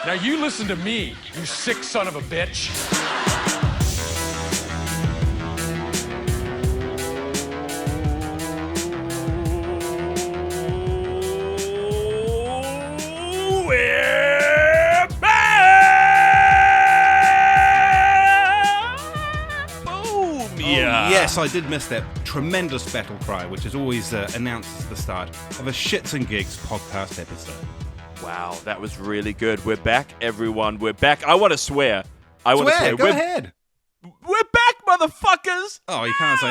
Now you listen to me, you sick son of a bitch. We're back! Boom! Yeah. Yes, I did miss that tremendous battle cry, which is always announced at the start of a Shits and Gigs podcast episode. Wow, that was really good. We're back, everyone. We're back. I want to swear. Go ahead. We're back, motherfuckers! Oh, you can't say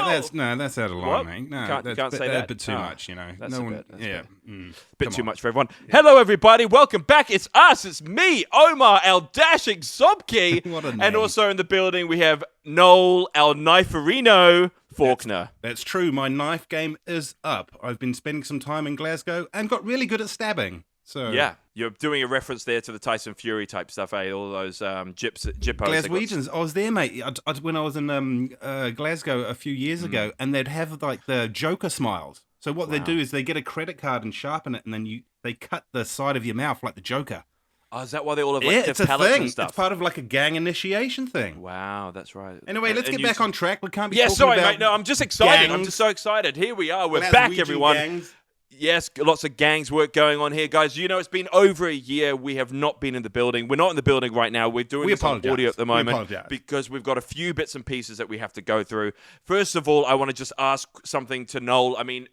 that's out of line, What? mate. No, You can't say that? a bit too Oh, much, you know. that's no a one, bit, that's yeah, a mm, Bit come too on. much for everyone. Hello, everybody. Welcome back. It's us. It's me, Omar, our dashing Sobkey. What a And name. also in the building, we have Noel, our kniferino, Faulkner. That's true. My knife game is up. I've been spending some time in Glasgow and got really good at stabbing. So Yeah, you're doing a reference there to the Tyson Fury type stuff, eh? All those jippos. Glaswegians, I was there, mate. When I was in Glasgow a few years ago, and they'd have like the Joker smiles. So what they do is they get a credit card and sharpen it, and then they cut the side of your mouth like the Joker. Oh, is that why they all have like Yeah, stiff it's a palates thing. and stuff? It's part of like a gang initiation thing. Wow, that's right. Anyway, let's And get you back on track. We can't be Yeah, talking sorry, about mate. No, I'm just excited. I'm gangs. just so excited. Here we are. We're back, Glaswegian everyone. gangs. Yes, lots of gangs work going on here, guys. You know, it's been over a year. We have not been in the building. We're not in the building right now. We're doing this on apologise. audio at the We moment apologise. because we've got a few bits and pieces that we have to go through. First of all, I want to just ask something to Noel. I mean,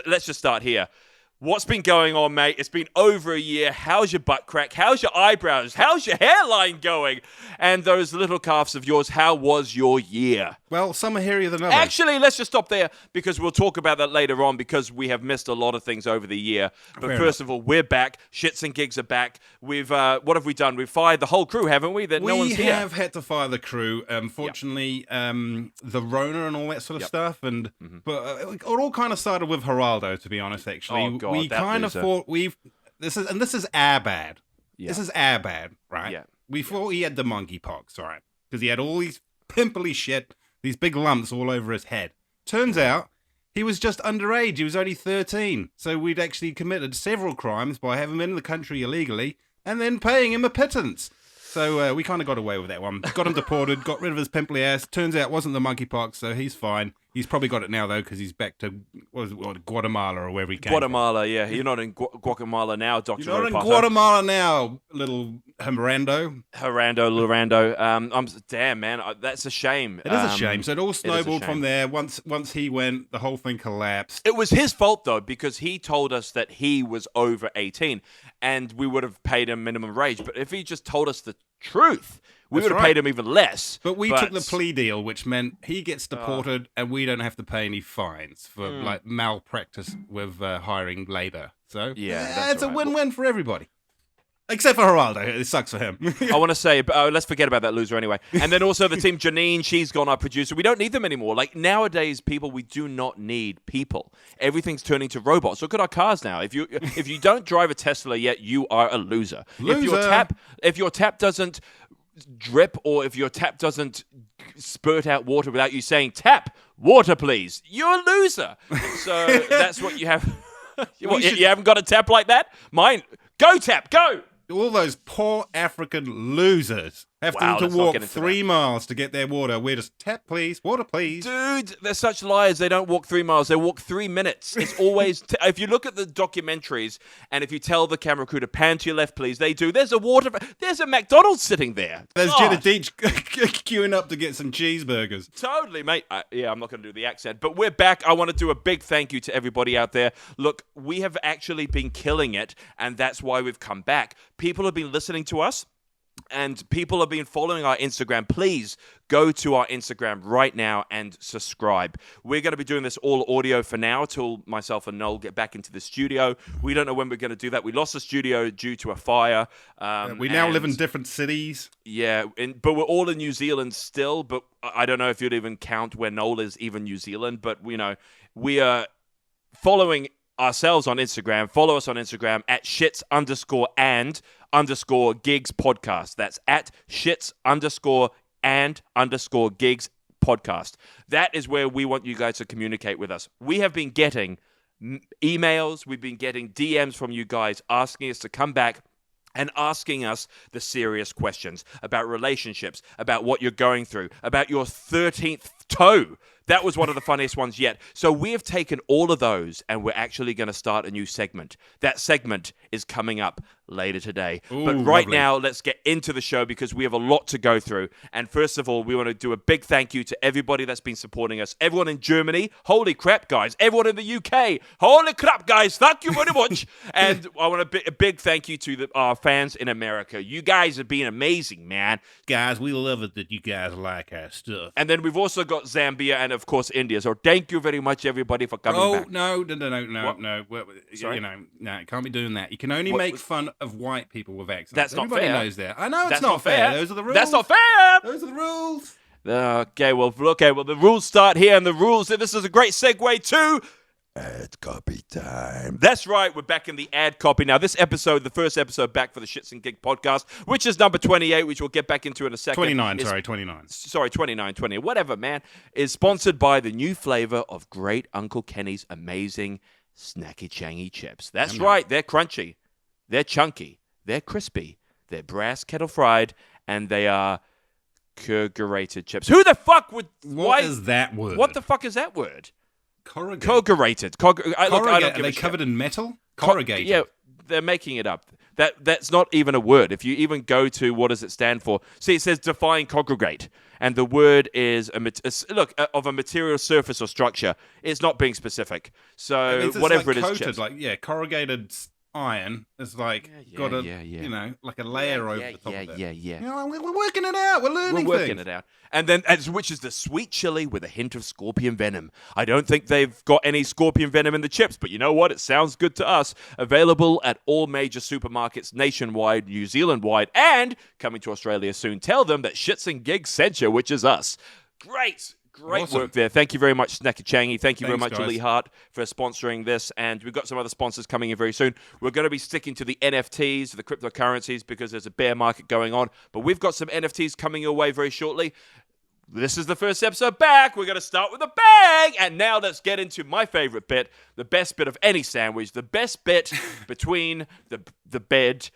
let's just start here. What's been going on, mate? It's been over a year. How's your butt crack? How's your eyebrows? How's your hairline going? And those little calves of yours, how was your year? Well, some are hairier than others. Actually, let's just stop there because we'll talk about that later on because we have missed a lot of things over the year. But Fair first of all, we're back. Shits and Gigs are back. We've what have we done? We've fired the whole crew, haven't we? That no one's We here. have had to fire the crew. Fortunately, the Rona and all that sort of stuff, and but it all kind of started with Geraldo. To be honest, actually, Oh, God, we that kind of loser. thought this is our bad. Yeah. This is our bad, right? Yeah. We thought he had the monkeypox, right? Because he had all these pimply shit, these big lumps all over his head. Turns out he was just underage. He was only 13. So we'd actually committed several crimes by having him in the country illegally and then paying him a pittance. So we kind of got away with that one. Got him deported, got rid of his pimply ass. Turns out it wasn't the monkeypox, so he's fine. He's probably got it now, though, because he's back to Guatemala or wherever he came Guatemala, yeah. You're not in Guatemala now, Dr. from. You're not in Ropato. Guatemala now, little Hamrando. Lorando. Damn, man. That's a shame. It is a shame. So it all a snowballed shame. from there. Once he went, the whole thing collapsed. It was his fault, though, because he told us that he was over 18, and we would have paid him minimum wage. But if he just told us the truth, we That's would have right. paid him even less. But we took the plea deal, which meant he gets deported and we don't have to pay any fines for like malpractice with hiring labor. So Yeah, that's it's a right. win-win for everybody. Except for Geraldo. It sucks for him. I want to say, let's forget about that loser anyway. And then also the team Janine, she's gone our producer. We don't need them anymore. Like nowadays, people, we do not need people. Everything's turning to robots. Look at our cars now. If you don't drive a Tesla yet, you are a loser. Loser. If your tap doesn't drip or if your tap doesn't spurt out water without you saying tap water please, you're a loser. So that's what you have. You haven't got a tap like that? Mine, go tap, go. All those poor African losers have Wow, to let's not walk get into 3 miles to get their water. We're just tap, please, water, please. Dude, they're such liars. They don't walk 3 miles. They walk 3 minutes. It's always... if you look at the documentaries and if you tell the camera crew to pan to your left, please, they do. There's a McDonald's sitting there. There's Gosh. Jenna Deach queuing up to get some cheeseburgers. Totally, mate. I'm not going to do the accent, but we're back. I want to do a big thank you to everybody out there. Look, we have actually been killing it, and that's why we've come back. People have been listening to us, and people have been following our Instagram. Please go to our Instagram right now and subscribe. We're going to be doing this all audio for now till myself and Noel get back into the studio. We don't know when we're going to do that. We lost the studio due to a fire. We now live in different cities. Yeah, but we're all in New Zealand still, but I don't know if you'd even count where Noel is even New Zealand, but we are following ourselves on Instagram. Follow us on Instagram at shits_and_gigs podcast. That's at shits_and_gigs podcast. That is where we want you guys to communicate with us. We have been getting emails, we've been getting DMs from you guys asking us to come back and asking us the serious questions about relationships, about what you're going through, about your 13th toe. That was one of the funniest ones yet. So we have taken all of those, and we're actually going to start a new segment. That segment is coming up later today. Ooh, but right lovely. now, let's get into the show because we have a lot to go through. And first of all, we want to do a big thank you to everybody that's been supporting us. Everyone in Germany, holy crap, guys. Everyone in the UK, holy crap, guys. Thank you very much. And I want a big thank you to our fans in America. You guys have been amazing, man. Guys, we love it that you guys like our stuff. And then we've also got Zambia and, of course, India. So thank you very much, everybody, for coming back. No. Well, Sorry? no, you can't be doing that. You can only make fun of white people with accents. That's not Everybody fair. knows that. I know it's That's not fair. fair. Those are the rules. That's not fair. Those are the rules. Okay, well, the rules start here, and the rules. This is a great segue to ad copy time. That's right, we're back in the ad copy now. This episode, the first episode back for the Shits and Gig podcast, which is number 28, which we'll get back into in a second. 29, is- sorry, 29. Sorry, 29, 20, whatever, man, is sponsored by the new flavor of Great Uncle Kenny's amazing Snacky Changy chips. That's right, they're crunchy, they're chunky, they're crispy, they're brass kettle fried, and they are corrugated chips. Who the fuck would... What is that word? What the fuck is that word? Corrugated. Corrugated. I don't Corrugated. give Are they a shit. covered in metal? Corrugated. Yeah, they're making it up. That's not even a word. If you even go to what does it stand for? See, it says define congregate, and the word is of a material surface or structure. It's not being specific. So It's whatever like it is, coated, chips. like corrugated iron is like got a you know like a layer over the top of it. Yeah. You know, we're working it out. We're learning We're working things. it out. And then, which is the sweet chili with a hint of scorpion venom. I don't think they've got any scorpion venom in the chips, but you know what? It sounds good to us. Available at all major supermarkets nationwide, New Zealand-wide, and coming to Australia soon. Tell them that Shits and Gigs sent you, which is us. Great Awesome. work there. Thank you very much, Snacky Changy. Thank you very Thanks, much, guys. Lee Hart, for sponsoring this. And we've got some other sponsors coming in very soon. We're going to be sticking to the NFTs, the cryptocurrencies, because there's a bear market going on. But we've got some NFTs coming your way very shortly. This is the first episode back. We're going to start with a bang. And now let's get into my favorite bit, the best bit of any sandwich, the best bit between the bed,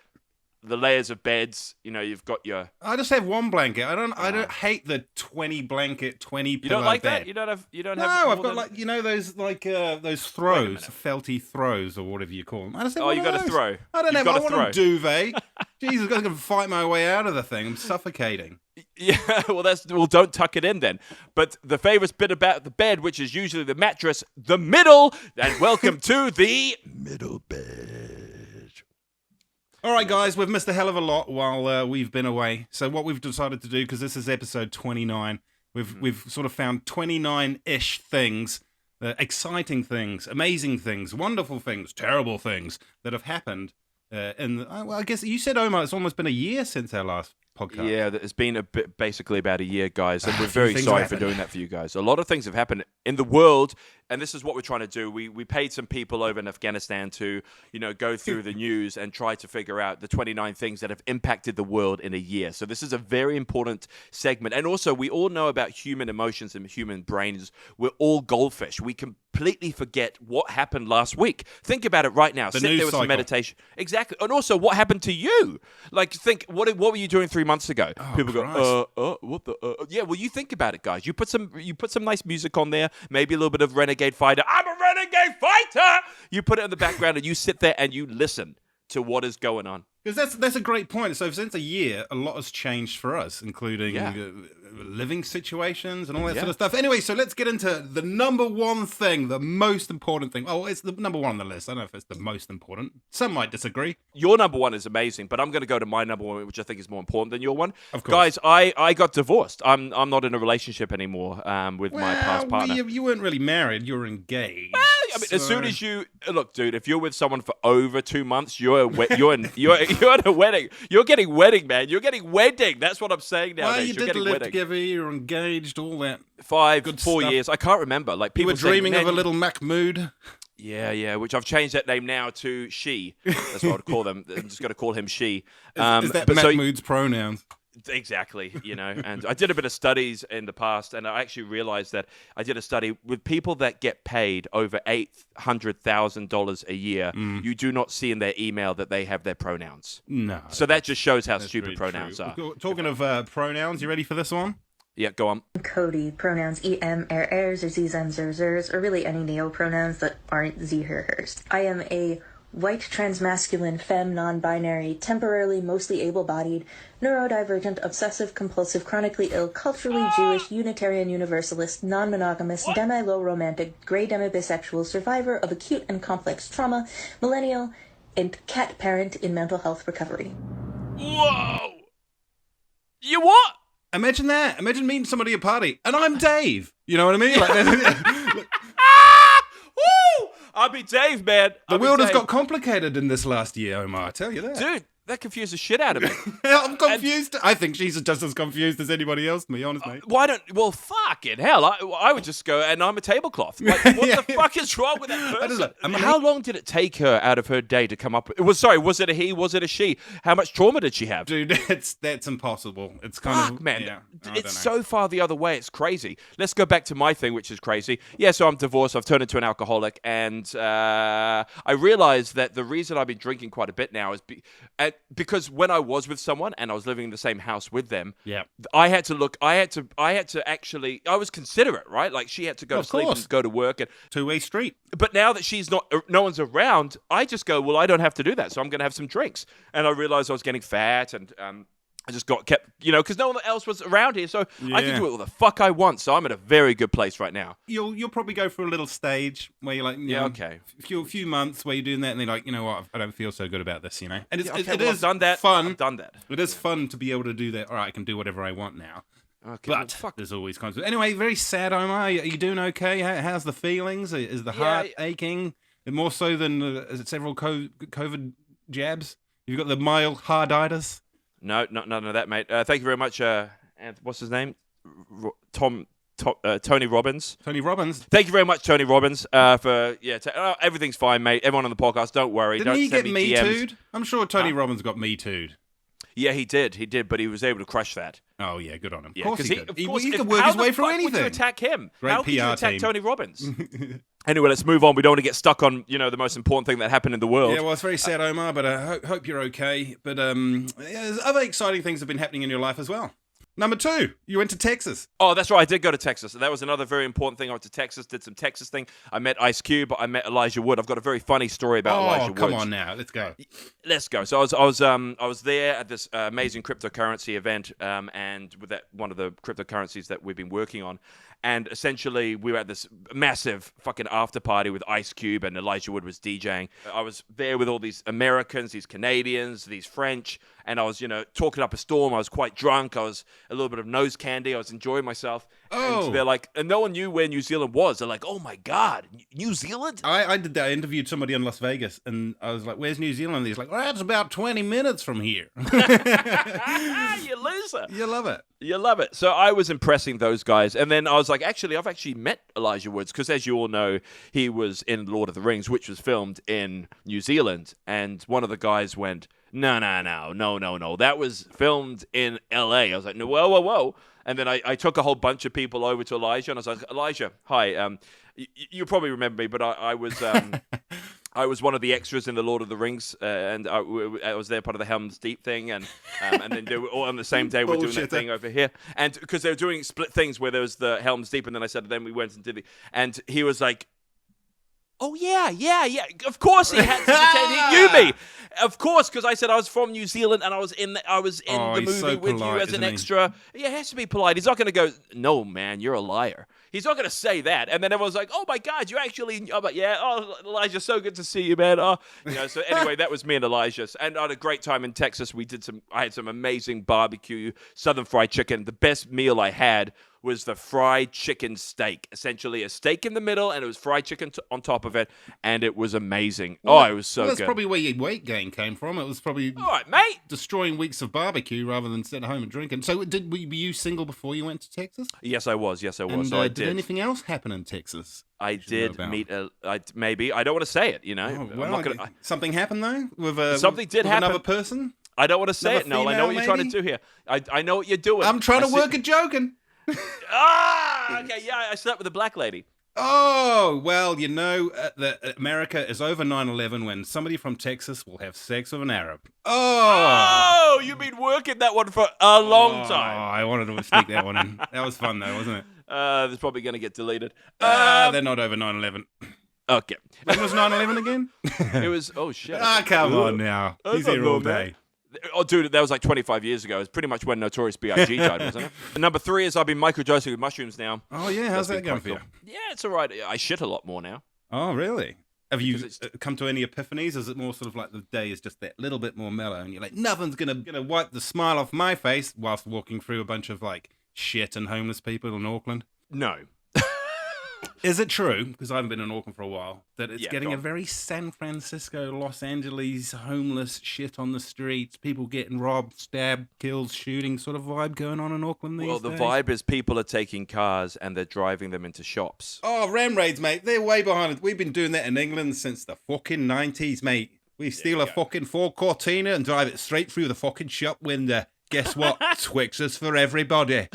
the layers of beds. You know, you've got your... I just have one blanket. I don't hate the 20 blanket, 20 You pillow don't like bed. that? You don't have... No, I've got like, you know, those throws, felty throws or whatever you call them. I just have Oh, one you of got a those. throw. I don't You've have. got I a want a throw. duvet. Jesus, I'm going to fight my way out of the thing. I'm suffocating. Yeah, well, don't tuck it in then. But the favorite bit about the bed, which is usually the mattress, the middle, and welcome to the middle bed. All right, guys, we've missed a hell of a lot while we've been away. So what we've decided to do, because this is episode 29, we've sort of found 29-ish things, exciting things, amazing things, wonderful things, terrible things that have happened. Well, I guess you said, Omar, it's almost been a year since our last podcast. Yeah, it's been basically about a year, guys, and we're A few very things sorry have for happened. doing that for you guys. A lot of things have happened in the world, and this is what we're trying to do. We paid some people over in Afghanistan to, go through the news and try to figure out the 29 things that have impacted the world in a year. So this is a very important segment. And also, we all know about human emotions and human brains. We're all goldfish. We completely forget what happened last week. Think about it right now. The Sit news there with some cycle. meditation. Exactly. And also, what happened to you? Like, think, what were you doing 3 months ago? People Christ. go, what the? Yeah, well, you think about it, guys. You put some nice music on there, maybe a little bit of Renegade Fighter. I'm a Renegade Fighter! You put it in the background and you sit there and you listen to what is going on. Because that's a great point. So since a year, a lot has changed for us, including Yeah. living situations and all that Yeah. sort of stuff. Anyway, so let's get into the number one thing, the most important thing. Oh, it's the number one on the list. I don't know if it's the most important. Some might disagree. Your number one is amazing, but I'm going to go to my number one, which I think is more important than your one. Of course. Guys, I got divorced. I'm not in a relationship anymore with my past partner. You weren't really married. You were engaged. I mean, as soon as you look, dude, if you're with someone for over 2 months, you're at a wedding. You're getting wedding, man. You're getting wedding. That's what I'm saying nowadays. Well, you You're did getting live wedding. together. You were engaged. All that. 4 stuff. years. I can't remember. Like You people were say, dreaming of "Man, a little Mahmood. Yeah, which I've changed that name now to she. That's what I would call them. I'm just going to call him she. Is that but so- Mahmood's pronouns? Exactly, and I did a bit of studies in the past, and I actually realized that I did a study with people that get paid over $800,000 a year. You do not see in their email that they have their pronouns. No. So that just shows how That's stupid really pronouns true. are. Talking of pronouns, you ready for this one? Yeah, go on. Cody, pronouns ers, or zs, zers, or really any neo-pronouns that aren't z, her, hers. I am a white, transmasculine, femme, non-binary, temporarily mostly able-bodied, neurodivergent, obsessive-compulsive, chronically ill, culturally Jewish, Unitarian Universalist, non-monogamous, demi-low romantic, gray demi-bisexual, survivor of acute and complex trauma, millennial, and cat parent in mental health recovery. Whoa! You what? Imagine that. Imagine meeting somebody at a party, and I'm Dave. You know what I mean? Like, Woo! I'll be Dave, man. the world has got complicated in this last year, Omar. I tell you that. Dude, that confused the shit out of me. I'm confused. I think she's just as confused as anybody else, to be honest, mate. Well, fucking hell. I would just go, and I'm a tablecloth. Like, what the fuck is wrong with that person? How long did it take her out of her day to come up with... was it a he? Was it a she? How much trauma did she have? Dude, that's impossible. It's kind of... man. Yeah, it's so far the other way. It's crazy. Let's go back to my thing, which is crazy. Yeah, so I'm divorced. I've turned into an alcoholic. And I realized that the reason I've been drinking quite a bit now is because when I was with someone and I was living in the same house with them, I had to actually, I was considerate, right? Like she had to go to sleep and go to work. And two-way street. But now that no one's around, I just go, well, I don't have to do that. So I'm going to have some drinks. And I realized I was getting fat and, I just kept, because no one else was around here, so I can do it all the fuck I want. So I'm in a very good place right now. You'll probably go through a little stage where you're like, okay, a few months where you're doing that, and then like, you know what, I don't feel so good about this, And it is I've done that. fun. I've done that. It is fun to be able to do that. All right, I can do whatever I want now. Okay, but there's always consequences. Anyway, very sad, Omar. Are you doing okay? How's the feelings? Is the heart aching more so than several COVID jabs? You've got the mild harditis. No, none of that, mate. Thank you very much. What's his name? Tony Robbins. Tony Robbins. Thank you very much, Tony Robbins. Everything's fine, mate. Everyone on the podcast, don't worry. Didn't he get me DMs. too'd? I'm sure Tony Robbins got me too'd. Yeah, he did, but he was able to crush that. Oh yeah, good on him. Yeah, of course he could. He could work his way through anything. Would you attack him? Great How could you PR attack team. Tony Robbins? Anyway, let's move on. We don't want to get stuck on, the most important thing that happened in the world. Yeah, well, it's very sad, Omar, but I hope you're okay. But there's other exciting things have been happening in your life as well. Number 2, you went to Texas. Oh, that's right. I did go to Texas. That was another very important thing. I went to Texas, did some Texas thing. I met Ice Cube. I met Elijah Wood. I've got a very funny story about Elijah Wood. Oh, come on now. Let's go. Let's go. So I was there at this amazing cryptocurrency event, and with that one of the cryptocurrencies that we've been working on. And essentially, we were at this massive fucking after party with Ice Cube, and Elijah Wood was DJing. I was there with all these Americans, these Canadians, these French, and I was, talking up a storm. I was quite drunk. I was a little bit of nose candy. I was enjoying myself. Oh. And they're like, and no one knew where New Zealand was. They're like, oh my God, New Zealand? I did that. I interviewed somebody in Las Vegas, and I was like, where's New Zealand? And he's like, well, that's about 20 minutes from here. You loser. You love it. You love it. So I was impressing those guys. And then I was like, I've actually met Elijah Woods because, as you all know, he was in Lord of the Rings, which was filmed in New Zealand. And one of the guys went, no. That was filmed in L.A. I was like, no, whoa. And then I took a whole bunch of people over to Elijah, and I was like, Elijah, hi. You probably remember me, but I was... I was one of the extras in the Lord of the Rings, and I was there part of the Helm's Deep thing, and then they were all on the same day. We're doing that thing over here, and because they were doing split things where there was the Helm's Deep, and then I said, then we went and did and he was like, oh yeah. Of course he had to pretend he knew me. Of course, because I said I was from New Zealand and I was in the movie so with polite, you as an isn't he? extra. Yeah, he has to be polite. He's not going to go, no man, you're a liar. He's not going to say that. And then everyone's like, oh my God, you actually, I'm like, yeah, Elijah, so good to see you, man. So anyway, that was me and Elijah. And I had a great time in Texas. I had some amazing barbecue, southern fried chicken. The best meal I had was the fried chicken steak. Essentially a steak in the middle, and it was fried chicken on top of it, and it was amazing. It was so good. That's probably where your weight gain came from. It was probably all right, mate. Destroying weeks of barbecue rather than sitting at home and drinking. So were you single before you went to Texas? Yes, I was. And, So I did anything else happen in Texas? I did meet maybe. I don't want to say it, Something happened though with something did with happen. Another person. I don't want to say Another it, Noel. I know what you're female, trying to do here. I know what you're doing. I'm trying to see- work a joking. Okay, yeah, I slept with a black lady. Oh, well, you know, that America is over 9/11 when somebody from Texas will have sex with an Arab. Oh, you've been working that one for a long time. I wanted to sneak that one in. That was fun, though, wasn't it? It's probably going to get deleted. They're not over 9/11. Okay. When was 9/11 again? It was, oh, shit. Come on now. He's don't here know, all man. day. Oh, dude, that was like 25 years ago. It's pretty much when Notorious B.I.G. died, wasn't it? And number 3 is I've been microdosing with mushrooms now. Oh, yeah. How's That's that been going quite for you? cool. Yeah, it's all right. I shit a lot more now. Oh, really? Have you Because come to any epiphanies? Is it more sort of like the day is just that little bit more mellow and you're like, nothing's gonna wipe the smile off my face whilst walking through a bunch of like shit and homeless people in Auckland? No. Is it true, because I haven't been in Auckland for a while, that it's Yeah, getting go a on. very San Francisco, Los Angeles, homeless shit on the streets, people getting robbed, stabbed, killed, shooting sort of vibe going on in Auckland these Well, the days? vibe is people are taking cars and they're driving them into shops. Oh, ram raids, mate. They're way behind it. We've been doing that in England since the fucking 90s, mate. We steal a fucking Ford Cortina and drive it straight through the fucking shop window. Guess what? Twixers for everybody.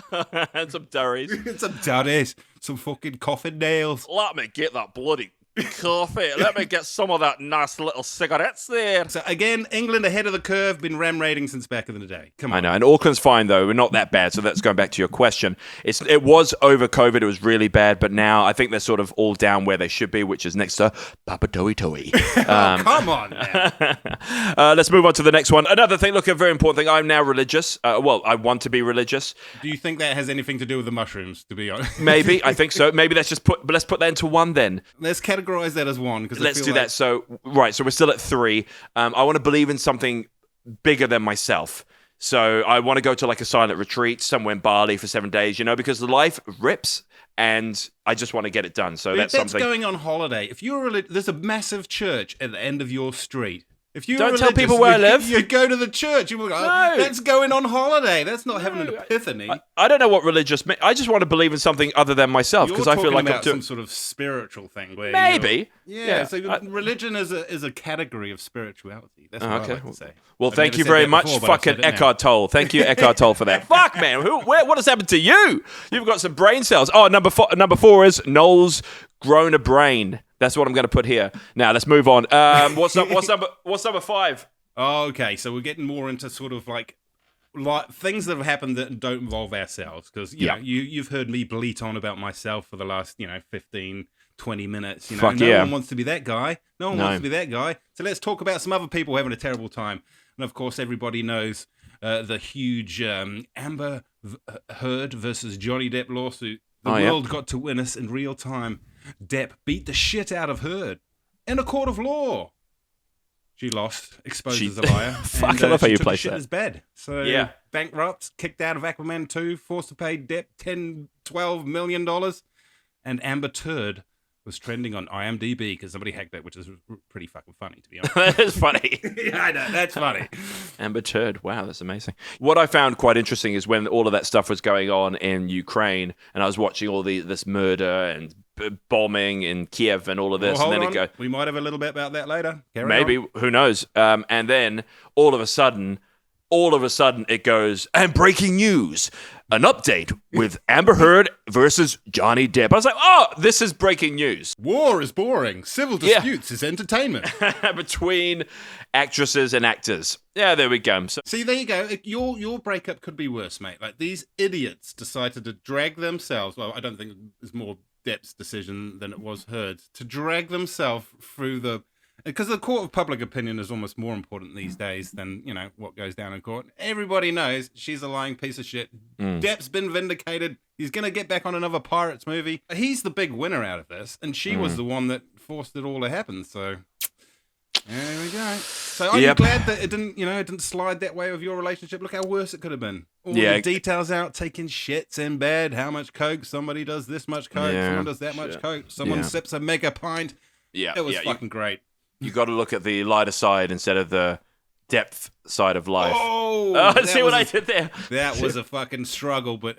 And some durries. Some daddies. Some fucking coffin nails. Let me get that bloody coffee. Let me get some of that nice little cigarettes there. So again, England ahead of the curve, been ram raiding since back in the day. Come on. I know, and Auckland's fine though. We're not that bad. So that's going back to your question. It was over COVID. It was really bad, but now I think they're sort of all down where they should be, which is next to Papa Toi Toi. Come on, man. Let's move on to the next one. Another thing, look, a very important thing. I'm now religious. Well, I want to be religious. Do you think that has anything to do with the mushrooms, to be honest? Maybe, I think so. Maybe let's put that into one then. Let's categorize that as one. Let's do that. So, right, so we're still at 3. I want to believe in something bigger than myself. So I want to go to like a silent retreat somewhere in Bali for 7 days, because life rips and I just want to get it done. So that's something. going on holiday. If you're there's a massive church at the end of your street. If you Don't tell people where I live. You go to the church. You go, No. that's going on holiday. That's not having an epiphany. I don't know what religious means. I just want to believe in something other than myself because I feel like I'm about doing. some sort of spiritual thing. Where Maybe. Yeah. So religion is a category of spirituality. That's what I like to say. Well, I've thank never you said very that much, before, but I've said fucking it now. Eckhart Tolle. Thank you, Eckhart Tolle, for that. Fuck, man. What has happened to you? You've got some brain cells. Oh, number 4 is Noel's grown a brain. That's what I'm going to put here. Now, let's move on. What's number 5? Oh, okay, so we're getting more into sort of like things that have happened that don't involve ourselves. Because you've heard me bleat on about myself for the last 15, 20 minutes. Fuck no yeah. one wants to be that guy. No one wants to be that guy. So let's talk about some other people having a terrible time. And of course, everybody knows the huge Amber Heard versus Johnny Depp lawsuit. The world got to witness in real time. Depp beat the shit out of Heard in a court of law. She lost, exposed as a liar. Fuck, I love how you play place shit that. as bad. So bankrupt, kicked out of Aquaman 2, forced to pay Depp $10-12 million. And Amber Turd was trending on IMDb because somebody hacked that, which is pretty fucking funny, to be honest. That is funny. Yeah, I know, that's funny. Amber Turd. Wow, that's amazing. What I found quite interesting is when all of that stuff was going on in Ukraine, and I was watching all this murder and bombing in Kiev and all of this, Well, and hold then on. We might have a little bit about that later. Carry maybe on. who knows? And then all of a sudden it goes, and breaking news, an update with Amber Heard versus Johnny Depp. I was like, oh, this is breaking news. War is boring. Civil disputes is entertainment. Between actresses and actors. Yeah, there we go. So, See, there you go. Your breakup could be worse, mate. Like, these idiots decided to drag themselves. Well, I don't think it's more Depp's decision than it was Heard's, to drag themselves through the... Because the court of public opinion is almost more important these days than, what goes down in court. Everybody knows she's a lying piece of shit. Depp's been vindicated. He's going to get back on another Pirates movie. He's the big winner out of this, and she was the one that forced it all to happen, so... There we go. So are you glad that it didn't slide that way with your relationship? Look how worse it could have been. All the details out, taking shits in bed, how much coke, somebody does this much coke, someone does that much coke, someone sips a mega pint. Yeah, it was fucking great. You got to look at the lighter side instead of the depth side of life. Oh, see what I did there? That was a fucking struggle, but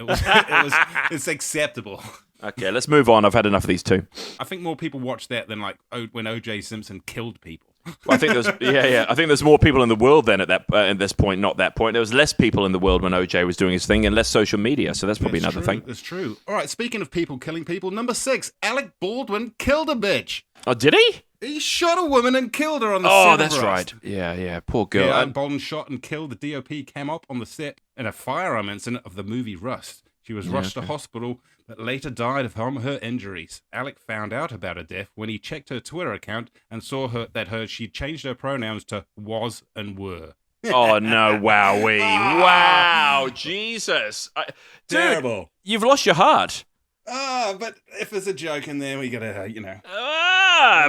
it's acceptable. Okay, let's move on. I've had enough of these two. I think more people watch that than when O.J. Simpson killed people. I think there's I think there's more people in the world then at this point, not that point. There was less people in the world when OJ was doing his thing and less social media, so that's probably another thing. That's true. All right, speaking of people killing people, number 6, Alec Baldwin killed a bitch. Oh, did he? He shot a woman and killed her on the set. Oh, that's right. Yeah, poor girl. Yeah, Alec Baldwin shot and killed the DOP cam op on the set in a firearm incident of the movie Rust. She was rushed to hospital, but later died from her injuries. Alec found out about her death when he checked her Twitter account and saw she'd changed her pronouns to was and were. Oh, no, wowee. Wow, Jesus. Dude, Terrible. You've lost your heart. But if there's a joke in there, we gotta,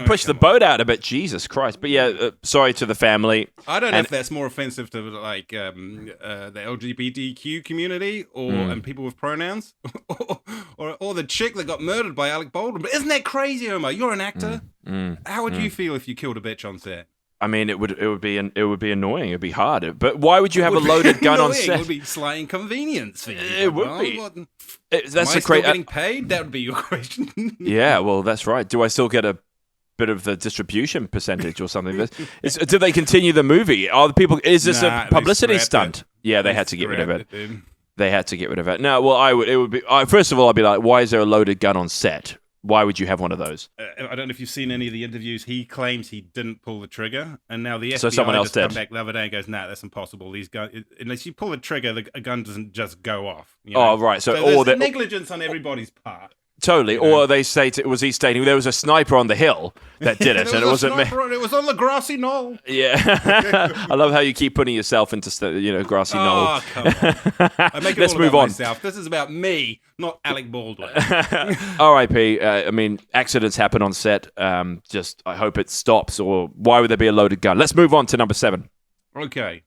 Push the boat out a bit. Jesus Christ. But yeah, sorry to the family. I don't know if that's more offensive to like the LGBTQ community and people with pronouns, or the chick that got murdered by Alec Baldwin. But isn't that crazy, Omar? You're an actor. How would you feel if you killed a bitch on set? I mean, it would be annoying. It'd be hard. But why would you have a loaded gun on set? It would be slight inconvenience for you. It would be. That's still getting paid? That would be your question. Yeah, well, that's right. Do I still get a bit of the distribution percentage or something? Do they continue the movie? Are the people? Is this a publicity stunt? Yeah, they had to get rid of it. They had to get rid of it. No, well, it would be. First of all, I'd be like, why is there a loaded gun on set? Why would you have one of those? I don't know if you've seen any of the interviews. He claims he didn't pull the trigger, and now the FBI so someone else just did. come back the other day and goes, "Nah, that's impossible. These guns, unless you pull the trigger, a gun doesn't just go off." Oh, right. So there's negligence on everybody's part. Totally. Or they say, was he stating there was a sniper on the hill that did it, and it wasn't me? It was on the grassy knoll. Yeah. I love how you keep putting yourself into, grassy knoll. Oh, come on. I make it Let's all move about on. myself. This is about me, not Alec Baldwin. R.I.P. I mean, accidents happen on set. Just, I hope it stops. Or why would there be a loaded gun? Let's move on to number 7. Okay.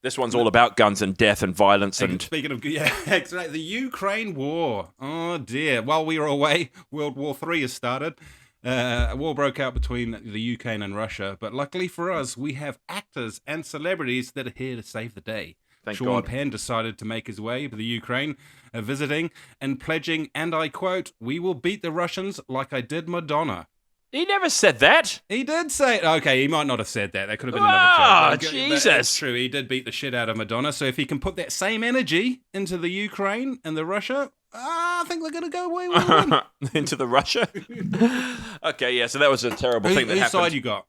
This one's all about guns and death and violence. And speaking of, the Ukraine war. Oh dear! While we were away, World War III has started. A war broke out between the Ukraine and Russia, but luckily for us, we have actors and celebrities that are here to save the day. Thank Sean God. Penn decided to make his way to the Ukraine, visiting and pledging, and I quote, "We will beat the Russians like I did Madonna." he never said that. He did say, okay, he might not have said that. That could have been another joke. Jesus. That's true. He did beat the shit out of Madonna. So if he can put that same energy into the Ukraine and the Russia, I think they're going to go away with a win. Into the Russia? Okay, yeah, so that was a terrible thing that Whose happened. side you got?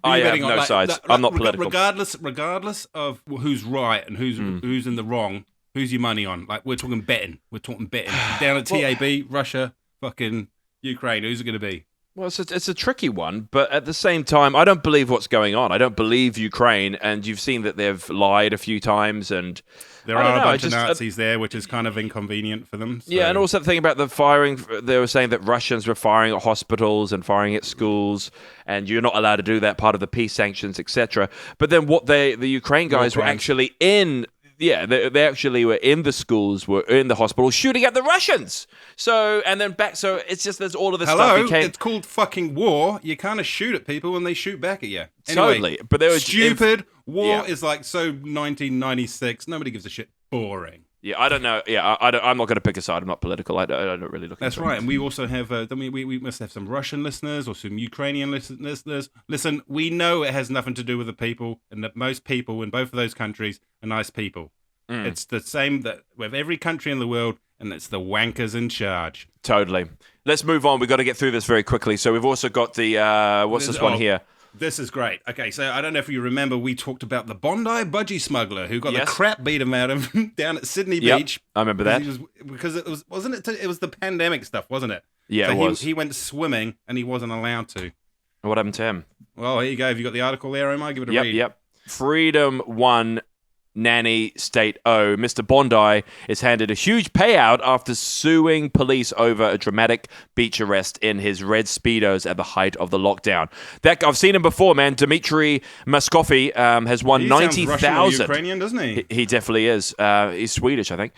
I have no sides. I'm not political. Regardless of who's right and who's in the wrong, who's your money on? Like, we're talking betting. Down at TAB, Russia, fucking Ukraine. Who's it going to be? Well, it's a tricky one, but at the same time, I don't believe what's going on. I don't believe Ukraine, and you've seen that they've lied a few times, and there are a bunch of Nazis there, which is kind of inconvenient for them. So. Yeah, and also the thing about the firing, they were saying that Russians were firing at hospitals and firing at schools, and you're not allowed to do that, part of the peace sanctions, etc. But then the Ukraine guys were actually in... Yeah, they actually were in the schools, were in the hospital, shooting at the Russians. So, and then back, so it's just, there's all of this stuff. It's called fucking war. You kind of shoot at people when they shoot back at you. Anyway, totally. But they were stupid. War is like so 1996. Nobody gives a shit. Boring. Yeah, I don't know. Yeah, I'm not going to pick a side. I'm not political. I don't really look. That's right. And we also have. We must have some Russian listeners or some Ukrainian listeners. Listen, we know it has nothing to do with the people, and that most people in both of those countries are nice people. It's the same that with every country in the world, and it's the wankers in charge. Totally. Let's move on. We've got to get through this very quickly. So we've also got the what's this one here? This is great. Okay, so I don't know if you remember, we talked about the Bondi budgie smuggler who got the crap beat him out of him down at Sydney Beach. I remember that. Because it was the pandemic stuff, wasn't it? Yeah, so it was. He went swimming and he wasn't allowed to. What happened to him? Well, here you go. Have you got the article there, Omar? Give it a read. Yep. Freedom One Nanny State O. Mr. Bondi is handed a huge payout after suing police over a dramatic beach arrest in his red Speedos at the height of the lockdown. I've seen him before, man. Dmitry Moscovi has won 90,000. Ukrainian, doesn't he? He definitely is. He's Swedish, I think.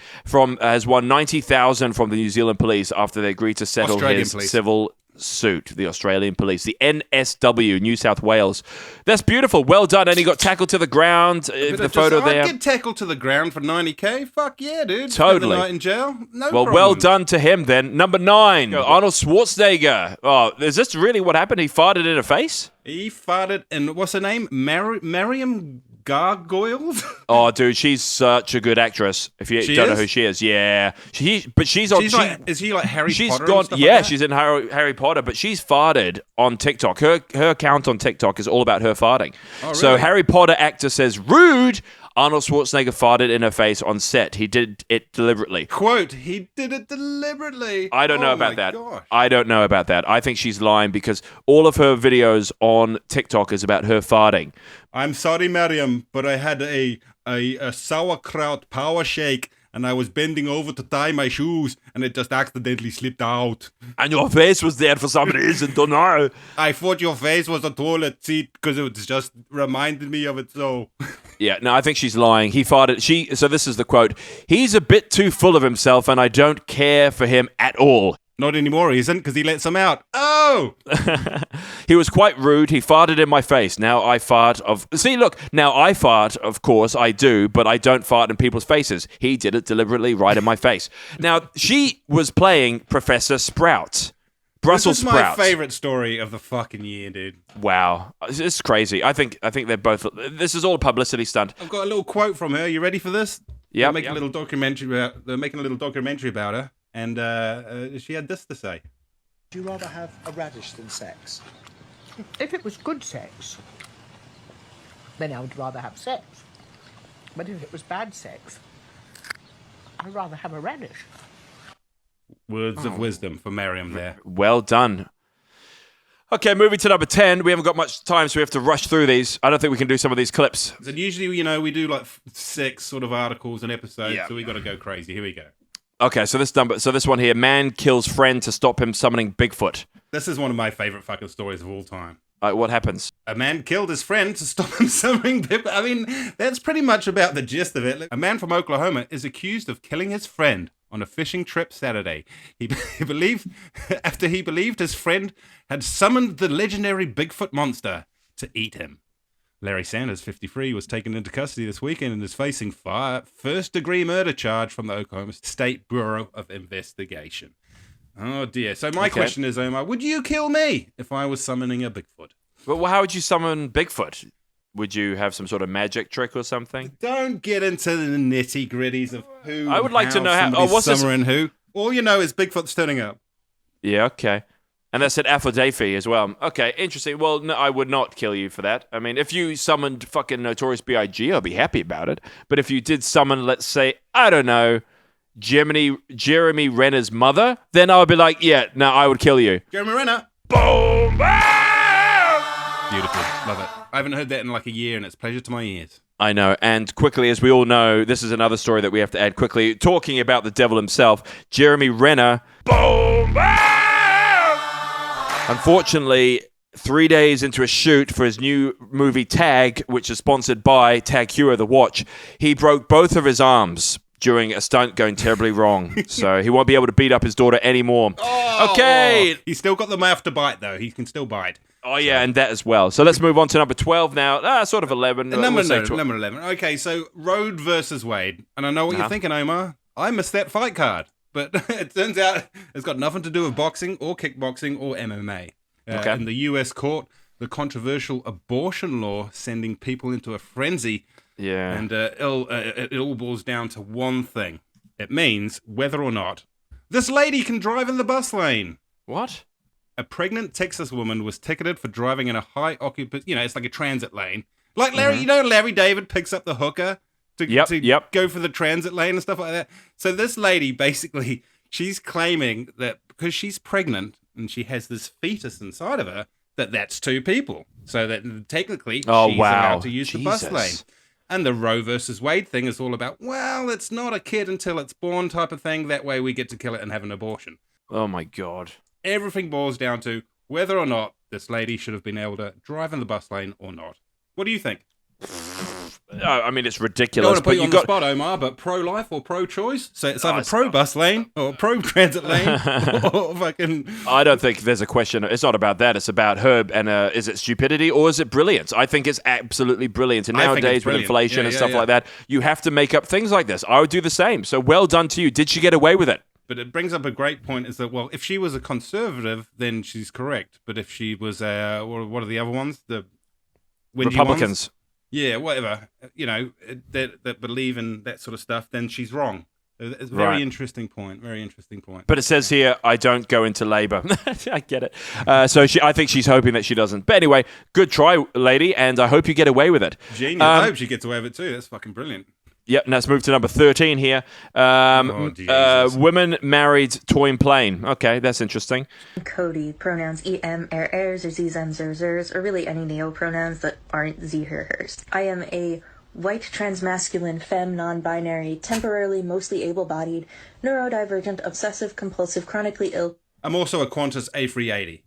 Has won 90,000 from the New Zealand police after they agreed to settle his civil suit, the Australian police, the NSW, New South Wales. That's beautiful. Well done. And he got tackled to the ground. The photo there. I'd get tackled to the ground for 90K. Fuck yeah, dude. Totally. Spend the night in jail. No Well, problem. well done to him then. Number 9, Arnold Schwarzenegger. Oh, is this really what happened? He farted in her face? He farted in, what's her name? Mariam Gargoyles? Oh, dude, she's such a good actress. If you don't know who she is, yeah. She's on. Is he like Harry she's Potter? Gone, and stuff yeah, like that? she's in Harry Potter, but she's farted on TikTok. Her account on TikTok is all about her farting. Oh, So really? Harry Potter actor says, rude. Arnold Schwarzenegger farted in her face on set. He did it deliberately. Quote, he did it deliberately. I don't know Oh about my that. gosh. I don't know about that. I think she's lying because all of her videos on TikTok is about her farting. I'm sorry, Mariam, but I had a sauerkraut power shake and I was bending over to tie my shoes and it just accidentally slipped out. And your face was there for some reason, don't know. I thought your face was a toilet seat because it just reminded me of it so. Yeah, no, I think she's lying. He farted. So this is the quote. He's a bit too full of himself and I don't care for him at all. Not anymore, he isn't, because he let some out. Oh! He was quite rude. He farted in my face. Now I fart now I fart, of course, I do, but I don't fart in people's faces. He did it deliberately right in my face. Now, she was playing Professor Sprout. Brussels This is sprouts. my favorite story of the fucking year, dude. Wow. It's crazy. I think they're both... This is all a publicity stunt. I've got a little quote from her. You ready for this? Yeah. They're making a little documentary about her, and she had this to say. Would you rather have a radish than sex? If it was good sex, then I would rather have sex. But if it was bad sex, I'd rather have a radish. Words of wisdom for Mariam there. Well done. Okay, moving to number 10. We haven't got much time, so we have to rush through these. I don't think we can do some of these clips. So usually, we do like 6 sort of articles an episode, so we got to go crazy. Here we go. Okay, so this one here, man kills friend to stop him summoning Bigfoot. This is one of my favorite fucking stories of all time. What happens? A man killed his friend to stop him summoning Bigfoot. I mean, that's pretty much about the gist of it. A man from Oklahoma is accused of killing his friend on a fishing trip Saturday. He believed his friend had summoned the legendary Bigfoot monster to eat him. Larry Sanders, 53, was taken into custody this weekend and is facing first-degree murder charge from the Oklahoma State Bureau of Investigation. Oh, dear. So my question is, Omar, would you kill me if I was summoning a Bigfoot? Well, how would you summon Bigfoot? Would you have some sort of magic trick or something? Don't get into the nitty-gritties of who I would like to know how... somebody's summoning who. All you know is Bigfoot's turning up. Yeah, okay. And that's at Aphrodite as well. Okay, interesting. Well, no, I would not kill you for that. I mean, if you summoned fucking Notorious B.I.G., I'll be happy about it. But if you did summon, let's say, I don't know, Jeremy Renner's mother, then I would be like, yeah, no, I would kill you. Jeremy Renner. Boom! Beautiful. Love it. I haven't heard that in like a year, and it's a pleasure to my ears. I know. And quickly, as we all know, this is another story that we have to add quickly. Talking about the devil himself, Jeremy Renner. Boom! Unfortunately, 3 days into a shoot for his new movie Tag, which is sponsored by Tag Heuer, the watch, he broke both of his arms during a stunt going terribly wrong. So he won't be able to beat up his daughter anymore. Oh, okay. He's still got the mouth to bite, though. He can still bite. Oh, yeah, and that as well. So let's move on to number 12 now. Sort of 11. Number 11. Okay, so Road versus Wade. And I know what you're thinking, Omar. I missed that fight card. But it turns out it's got nothing to do with boxing or kickboxing or MMA. In the U.S. court, the controversial abortion law sending people into a frenzy. Yeah. And it all boils down to one thing. It means whether or not this lady can drive in the bus lane. What? A pregnant Texas woman was ticketed for driving in a high occupancy, it's like a transit lane. Like Larry, Larry David picks up the hooker to go for the transit lane and stuff like that. So this lady, basically, she's claiming that because she's pregnant and she has this fetus inside of her, that's 2 people. So that technically she's allowed to use the bus lane. And the Roe versus Wade thing is all about, well, it's not a kid until it's born type of thing. That way we get to kill it and have an abortion. Oh, my God. Everything boils down to whether or not this lady should have been able to drive in the bus lane or not. What do you think? I mean, it's I don't ridiculous. want to put But you you on the got spot, Omar, but pro-life or pro-choice? So it's either it's pro-bus lane or pro-transit lane or fucking... I don't think there's a question. It's not about that. It's about her and is it stupidity or is it brilliance? I think it's absolutely brilliant. And I think it's nowadays with brilliant. inflation Yeah, and yeah, stuff yeah. like that, you have to make up things like this. I would do the same. So well done to you. Did she get away with it? But it brings up a great point is that, well, if she was a conservative, then she's correct. But if she was, what are the other ones? The whingy Republicans. ones? Yeah, whatever. You know, that believe in that sort of stuff, then she's wrong. It's a very Right. interesting point. Very interesting point. But it says here, I don't go into labor. I get it. So I think she's hoping that she doesn't. But anyway, good try, lady, and I hope you get away with it. Genius. I hope she gets away with it too. That's fucking brilliant. Yep, and let's move to number 13 here. Jesus. Women married toy plane. Okay, that's interesting. Cody, pronouns em, ers, or sie, them, zers, or really any neo-pronouns that aren't sie, her, hers. I am a white transmasculine femme non-binary, temporarily mostly able-bodied, neurodivergent, obsessive compulsive, chronically ill. I'm also a Qantas A380.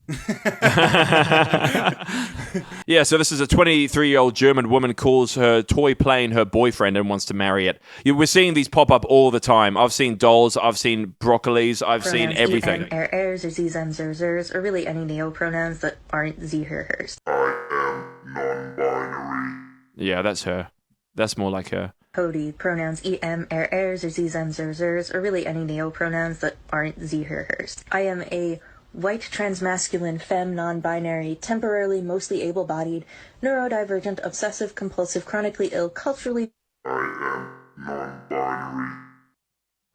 Yeah, so this is a 23-year-old German woman calls her toy plane her boyfriend and wants to marry it. We're seeing these pop up all the time. I've seen dolls, I've seen broccolis, I've seen Pronouns everything. em, ers, or sie, them, zers, or really any neo-pronouns that aren't sie, her, hers. Yeah, that's her. That's more like her. Cody, pronouns em, ers, or sie, them, zers, or really any neo-pronouns that aren't sie, her, hers. I am a white transmasculine femme non-binary, temporarily mostly able-bodied, neurodivergent, obsessive compulsive, chronically ill, culturally...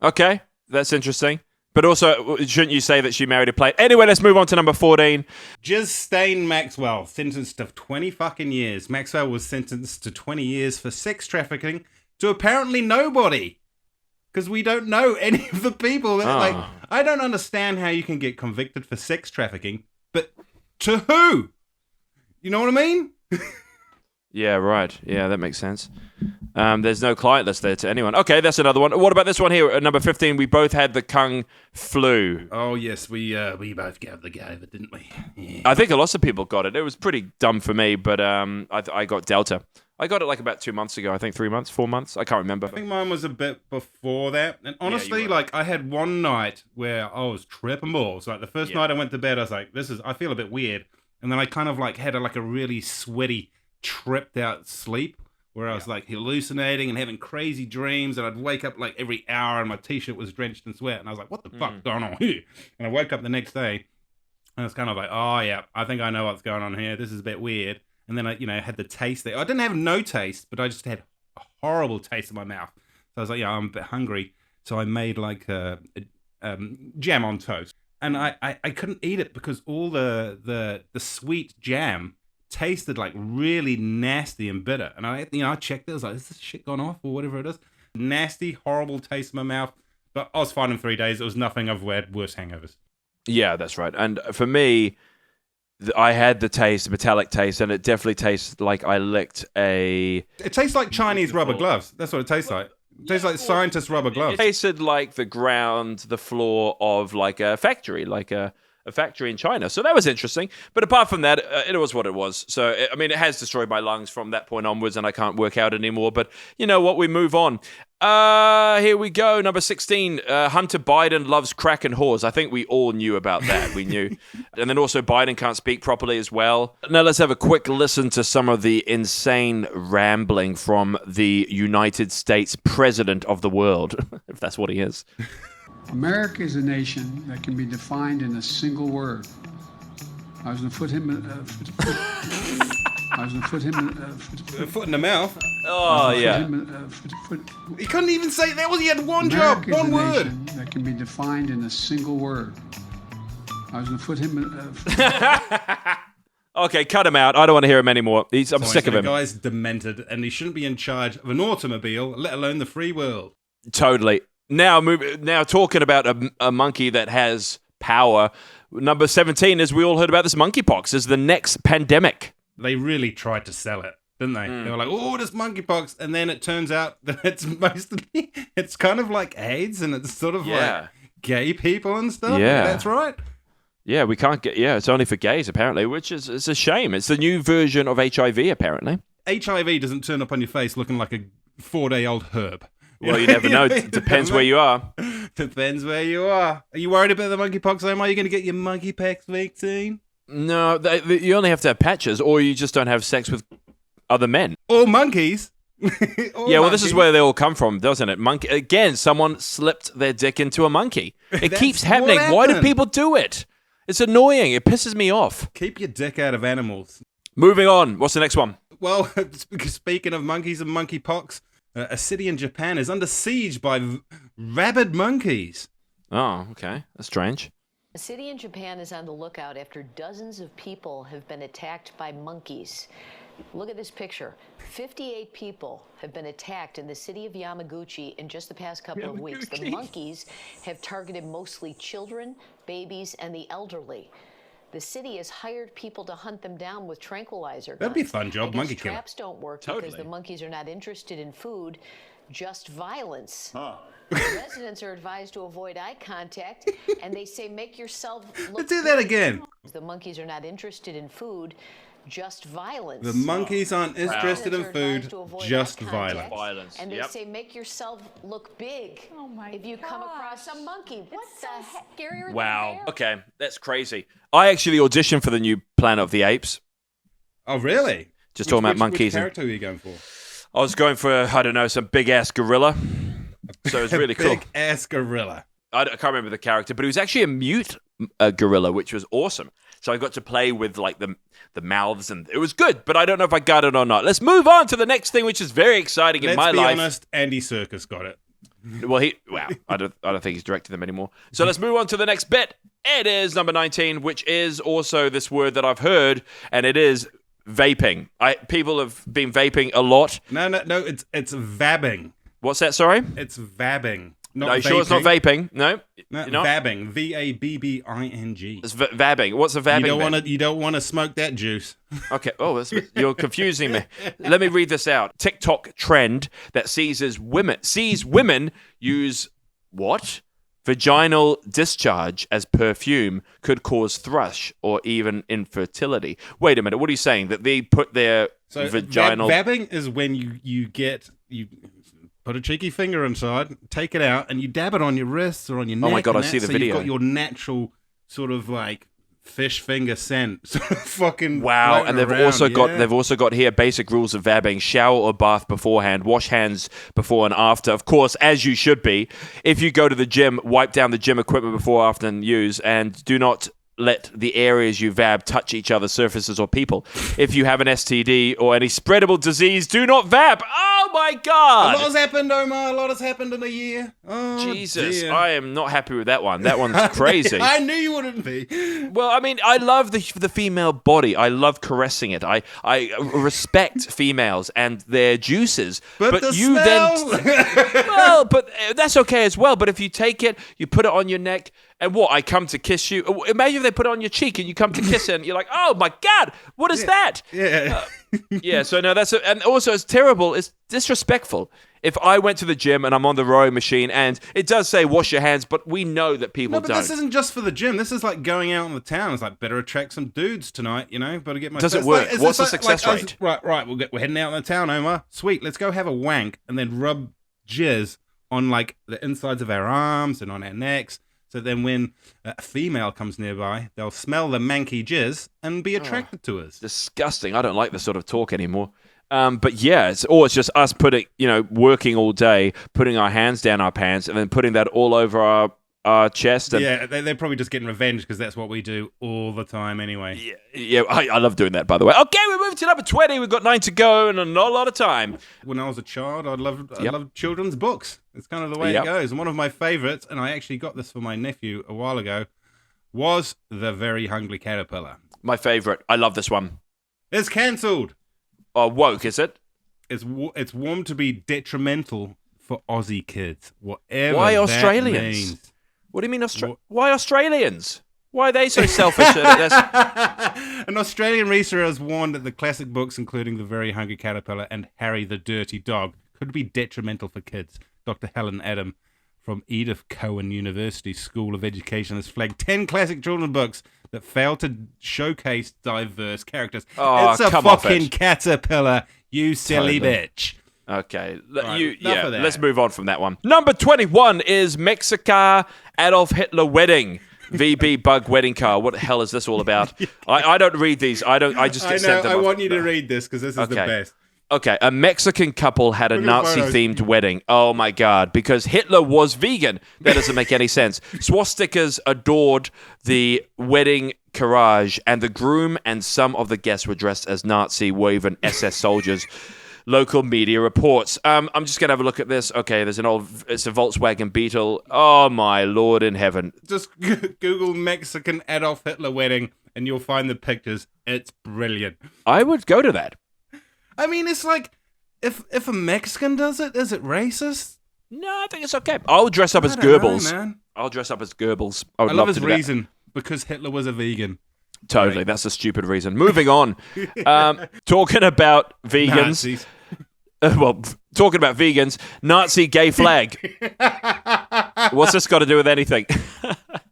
Okay, that's interesting. But also, shouldn't you say that she married a plane? Anyway, let's move on to number 14. Ghislaine Maxwell, sentenced to 20 fucking years. Maxwell was sentenced to 20 years for sex trafficking to apparently nobody. Because we don't know any of the people. Like, I don't understand how you can get convicted for sex trafficking, but to who? You know what I mean? Yeah, right. Yeah, that makes sense. There's no client list there to anyone. Okay, that's another one. What about this one here at number 15? We both had the Kung flu. Oh, yes, we both got the COVID, didn't we? Yeah. I think a lot of people got it. It was pretty dumb for me, but I got Delta. I got it like about 2 months ago. I think 3 months, 4 months. I can't remember. I think mine was a bit before that. And honestly, were. like, I had one night where I was tripping balls. Like, the first night I went to bed, I was like, I feel a bit weird. And then I kind of, like, had a really sweaty, tripped out sleep where I was, like, hallucinating and having crazy dreams. And I'd wake up, like, every hour and my t-shirt was drenched in sweat. And I was like, what the fuck's going on here? And I woke up the next day and I was kind of like, oh, yeah, I think I know what's going on here. This is a bit weird. And then I, had the taste there. I didn't have no taste, but I just had a horrible taste in my mouth. So I was like, yeah, I'm a bit hungry. So I made like jam on toast. And I couldn't eat it because all the sweet jam tasted like really nasty and bitter. And I checked it. I was like, is this shit gone off or whatever it is? Nasty, horrible taste in my mouth. But I was fine in 3 days. It was nothing. I've had worse hangovers. Yeah, that's right. And for me, I had the metallic taste, and it definitely tastes like I licked a... It tastes like Chinese rubber gloves. That's what it tastes like. It tastes like scientist rubber gloves. It tasted like the ground, the floor of like a factory, like a factory in China. So that was interesting. But apart from that, it was what it was. So, it has destroyed my lungs from that point onwards, and I can't work out anymore. But you know what? We move on. Here we go. Number 16. Hunter Biden loves crack and whores. I think we all knew about that. We knew. And then also Biden can't speak properly as well. Now let's have a quick listen to some of the insane rambling from the United States President of the world, if that's what he is. America is a nation that can be defined in a single word. I was going to put him. I was going to put him. A foot in the mouth. Oh, yeah. He couldn't even say that. He had one America job, one is a word. nation that can be defined in a single word. I was going to put him. Okay, cut him out. I don't want to hear him anymore. I'm sick of him. The guy's demented, and he shouldn't be in charge of an automobile, let alone the free world. Totally. Now talking about a monkey that has power. Number 17, as we all heard about this monkeypox, is the next pandemic. They really tried to sell it, didn't they? They were like, oh, this monkeypox. And then it turns out that it's kind of like AIDS, and it's sort of like gay people and stuff. Yeah. That's right. Yeah, we can't get... Yeah, it's only for gays, apparently, which is a shame. It's the new version of HIV, apparently. HIV doesn't turn up on your face looking like a 4-day-old herb. Well, you never know. It depends where you are. Depends where you are. Are you worried about the monkeypox, Omar? Are you going to get your monkeypox vaccine? No, you only have to have patches, or you just don't have sex with other men. Or monkeys. Yeah, well, this is where they all come from, doesn't it? Monkey again. Someone slipped their dick into a monkey. It keeps happening. Why do people do it? It's annoying. It pisses me off. Keep your dick out of animals. Moving on. What's the next one? Well, speaking of monkeys and monkeypox, a city in Japan is under siege by rabid monkeys. Oh, okay. That's strange. A city in Japan is on the lookout after dozens of people have been attacked by monkeys. Look at this picture. 58 people have been attacked in the city of Yamaguchi in just the past couple of weeks. The monkeys have targeted mostly children, babies, and the elderly. The city has hired people to hunt them down with tranquilizer guns. That'd be a fun job, monkey killer. Traps don't work because the monkeys are not interested in food, just violence. Residents are advised to avoid eye contact, and they say make yourself look. Let's do that again. The monkeys are not interested in food, just violence. The monkeys aren't interested in food, just violence. And they say make yourself look big if you come across a monkey. What the heck? Scarier Wow. Okay, that's crazy. I actually auditioned for the new Planet of the Apes. Oh, really? Just talking about monkeys. Which character were you going for? I was going for, I don't know, some big-ass gorilla. So it was really cool. Big-ass gorilla. I can't remember the character, but he was actually a mute gorilla, which was awesome. So I got to play with like the mouths, and it was good, but I don't know if I got it or not. Let's move on to the next thing, which is very exciting in my life. Let's be honest, Andy Serkis got it. Well, I don't think he's directing them anymore. So let's move on to the next bit. It is number 19, which is also this word that I've heard, and it is vaping. People have been vaping a lot. No, it's vabbing. What's that? Sorry, it's vabbing. No, you sure it's not vaping? No, vabbing. vabbing. It's vabbing. What's a vabbing? You don't want to smoke that juice. Okay. Oh, you're confusing me. Let me read this out. TikTok trend that sees women use what? Vaginal discharge as perfume could cause thrush or even infertility. Wait a minute. What are you saying? That they put their vaginal... Vabbing is when you put a cheeky finger inside, take it out, and you dab it on your wrists or on your neck. Oh my God, I see the video. You've got your natural sort of like fish finger scent. Fucking wow. And they've also got here basic rules of vabbing: shower or bath beforehand, wash hands before and after. Of course, as you should be. If you go to the gym, wipe down the gym equipment before, after, and use, and do not let the areas you vab touch each other's surfaces or people. If you have an STD or any spreadable disease, do not vab. Oh my God! A lot has happened, Omar. A lot has happened in a year. Oh, Jesus, dear. I am not happy with that one. That one's crazy. I knew you wouldn't be. Well, I mean, I love the female body. I love caressing it. I respect females and their juices. But the you smell. Well, but that's okay as well. But if you take it, you put it on your neck, and what? I come to kiss you. Imagine if they put it on your cheek and you come to kiss it, and you're like, "Oh my God, what is that?" Yeah. Yeah. So no, and also it's terrible. It's disrespectful. If I went to the gym and I'm on the rowing machine and it does say wash your hands, but we know that people but don't. This isn't just for the gym. This is like going out in the town. It's like better attract some dudes tonight, Better get my. Does it work? What's the success rate? Right. We're heading out in the town, Omar. Sweet. Let's go have a wank and then rub jizz on like the insides of our arms and on our necks. So then when a female comes nearby, they'll smell the manky jizz and be attracted to us. Disgusting. I don't like this sort of talk anymore. But yeah, it's just us working all day, putting our hands down our pants and then putting that all over our chest. And yeah, they're probably just getting revenge because that's what we do all the time anyway. Yeah, I love doing that, by the way. Okay, we moved to number 20. We've got 9 to go and not a lot of time. When I was a child, I loved children's books. It's kind of the way it goes. And one of my favorites, and I actually got this for my nephew a while ago, was The Very Hungry Caterpillar. My favorite. I love this one. It's cancelled. Woke, is it? It's warned to be detrimental for Aussie kids. Whatever. Why that Australians? means. What do you mean Why Australians? Why are they so selfish? An Australian researcher has warned that the classic books, including The Very Hungry Caterpillar and Harry the Dirty Dog, could be detrimental for kids. Dr. Helen Adam from Edith Cowan University School of Education has flagged 10 classic children's books that failed to showcase diverse characters. Oh, it's a come off fucking it. caterpillar, you silly Totally. bitch. Okay, Right, enough of that. let's move on from that one. Number 21 is Mexica Adolf Hitler wedding. VB bug wedding car. What the hell is this all about? I don't read these. I just get sent them. I want you to read this because this is the Okay. best. Okay, a Mexican couple had a Look at the Nazi-themed wedding. Oh my god, because Hitler was vegan. That doesn't make any sense. Swastikas adored the wedding carriage, and the groom and some of the guests were dressed as Nazi woven SS soldiers. Local media reports. I'm just going to have a look at this. Okay, it's a Volkswagen Beetle. Oh my Lord in heaven. Just Google Mexican Adolf Hitler wedding and you'll find the pictures. It's brilliant. I would go to that. I mean, it's like, if a Mexican does it, is it racist? No, I think it's okay. I'll dress up as I don't know, Goebbels. man. I'll dress up as Goebbels. I would I love love to his do that. reason. Because Hitler was a vegan. Totally, that's a stupid reason. Moving on. Talking about vegans. Nazis. Talking about vegans, Nazi gay flag. What's this got to do with anything?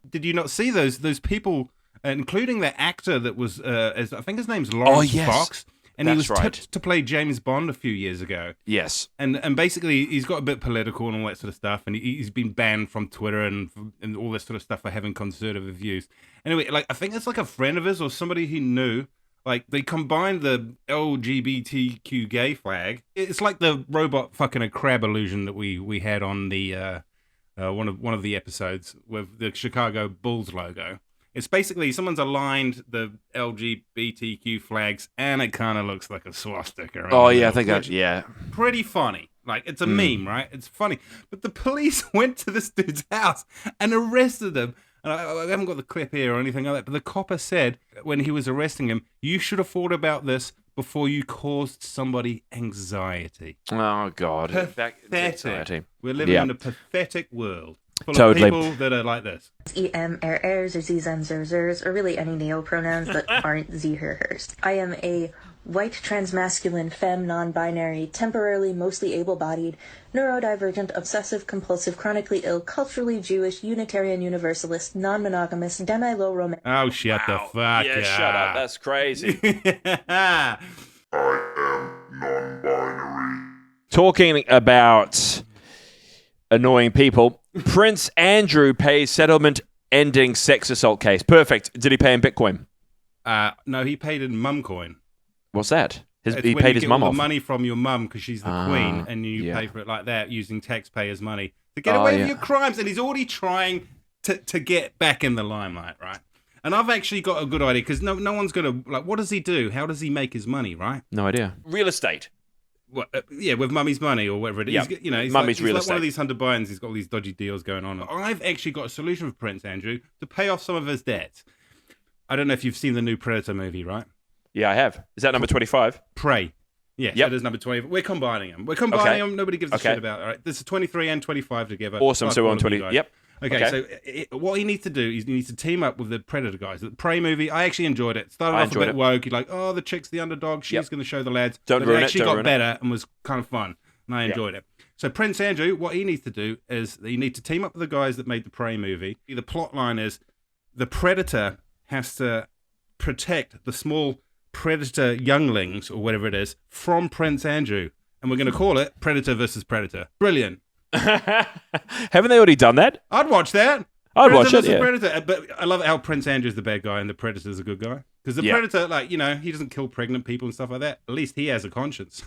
Did you not see those people, including the actor that was, I think his name's Lawrence yes. Fox, and he That's was right. tipped to play James Bond a few years ago. Yes. And basically, he's got a bit political and all that sort of stuff, and he's been banned from Twitter and all this sort of stuff for having conservative views. Anyway, like I think it's like a friend of his or somebody he knew. Like, they combined the LGBTQ gay flag. It's like the robot fucking a crab illusion that we had on the one of the episodes with the Chicago Bulls logo. It's basically someone's aligned the LGBTQ flags, and it kind of looks like a swastika. Oh, yeah, I think that, yeah. Pretty funny. Like, it's a meme, right? It's funny. But the police went to this dude's house and arrested him. And I haven't got the clip here or anything like that, but the copper said when he was arresting him, you should have thought about this before you caused somebody anxiety. Oh, God. Pathetic. We're living in a pathetic world full Totally. of people that are like this. EM, ers, or zs, zers, or really any neopronouns that aren't z, her, hers. I am a white, transmasculine, femme, non-binary, temporarily mostly able-bodied, neurodivergent, obsessive-compulsive, chronically ill, culturally Jewish, Unitarian Universalist, non-monogamous, demi-low romantic. Oh, shut the fuck Yeah, up. shut up. That's crazy. Talking about annoying people, Prince Andrew pays settlement-ending sex assault case. Perfect. Did he pay in Bitcoin? No, he paid in mumcoin. What's that? It's He when paid you his get mum all off. the money from your mum because she's the queen, and you yeah. pay for it like that using taxpayers' money to get Oh, away yeah. with your crimes. And he's already trying to get back in the limelight, right? And I've actually got a good idea because no one's gonna like. What does he do? How does he make his money? Right? No idea. Real estate. What, yeah, with mummy's money or whatever it is. Yeah. He's, he's Mummy's like, real he's like one of estate. these Hunter Bidens. He's got all these dodgy deals going on. I've actually got a solution for Prince Andrew to pay off some of his debts. I don't know if you've seen the new Predator movie, right? Yeah, I have. Is that number 25? Prey. Yes, Yep. that is number 20. We're combining them. We're combining Okay. them. Nobody gives a Okay. shit about it. All right? This is 23 and 25 together. Awesome. Plus So we're all on of you 20. guys. Yep. Okay, Okay. so what he needs to do is he needs to team up with the Predator guys. The Prey movie, I actually enjoyed it. Started I off a enjoyed bit it. woke. You're like, oh, the chick's the underdog. She's Yep. going to show the lads. Don't but ruin it it, actually don't got ruin it. better and was kind of fun. And I enjoyed it. So Prince Andrew, what he needs to do is you need to team up with the guys that made the Prey movie. The plot line is the Predator has to protect the small Predator younglings, or whatever it is, from Prince Andrew. And we're going to call it Predator versus Predator. Brilliant. Haven't they already done that? I'd watch that. I'd Predator watch it, versus yeah. Predator. But I love how Prince Andrew's the bad guy and the Predator's a good guy. Because the Yeah. Predator, like, he doesn't kill pregnant people and stuff like that. At least he has a conscience.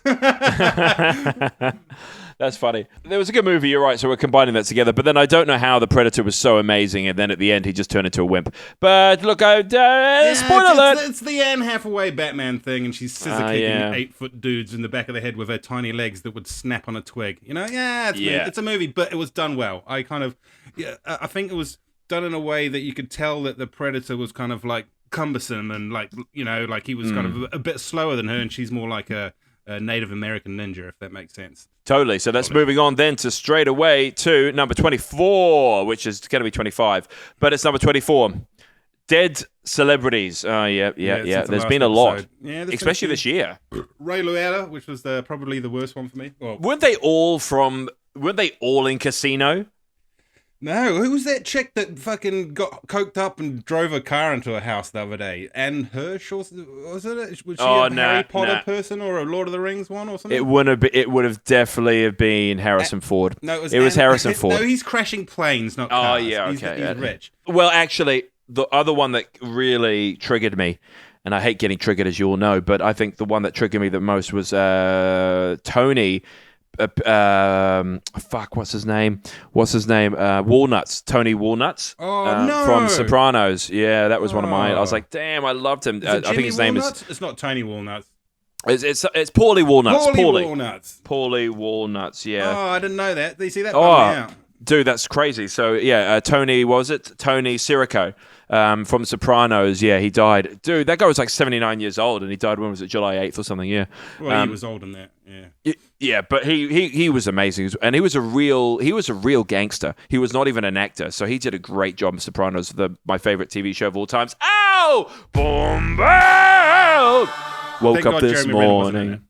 That's funny. There was a good movie, you're right, so we're combining that together. But then I don't know how the Predator was so amazing, and then at the end he just turned into a wimp. But look, spoiler alert. It's the Anne Hathaway Batman thing, and she's scissor kicking yeah. 8-foot dudes in the back of the head with her tiny legs that would snap on a twig. It's Yeah. it's a movie, but it was done well. I think it was done in a way that you could tell that the Predator was kind of like cumbersome and like he was kind of a bit slower than her, and she's more like a Native American ninja, if that makes sense. Totally. So that's moving on then to straight away to number 24, which is going to be 25. But it's number 24. Dead celebrities. Oh, yeah. since the There's last been a lot. episode. Yeah, there's especially been a this year. Ray Liotta, which was probably the worst one for me. Well, Weren't they all in Casino? No, who was that chick that fucking got coked up and drove a car into a house the other day? Anne Hirsch, was it? Was she a Harry Potter person or a Lord of the Rings one or something? It would have definitely have been Harrison Ford. No, it was Harrison Ford. No, he's crashing planes, not cars. Oh, yeah, okay. He's rich. Well, actually, the other one that really triggered me, and I hate getting triggered, as you all know, but I think the one that triggered me the most was Tony. What's his name? Walnuts. Tony Walnuts. Oh, no. From Sopranos. Yeah, that was one of mine. I was like, damn, I loved him. I think his name is. It's not Tony Walnuts. It's Paulie Walnuts. Paulie Walnuts. Yeah. Oh, I didn't know that. You see that? Out. Dude, that's crazy. So yeah, Tony Sirico from Sopranos. Yeah, he died. Dude, that guy was like 79 years old, and he died when was it, July 8th or something? Yeah. Well, he was old in that. Yeah. Yeah, but he was amazing, and he was a real gangster. He was not even an actor, so he did a great job in Sopranos, my favorite TV show of all times. Ow! Boom! Boom! Woke up this morning.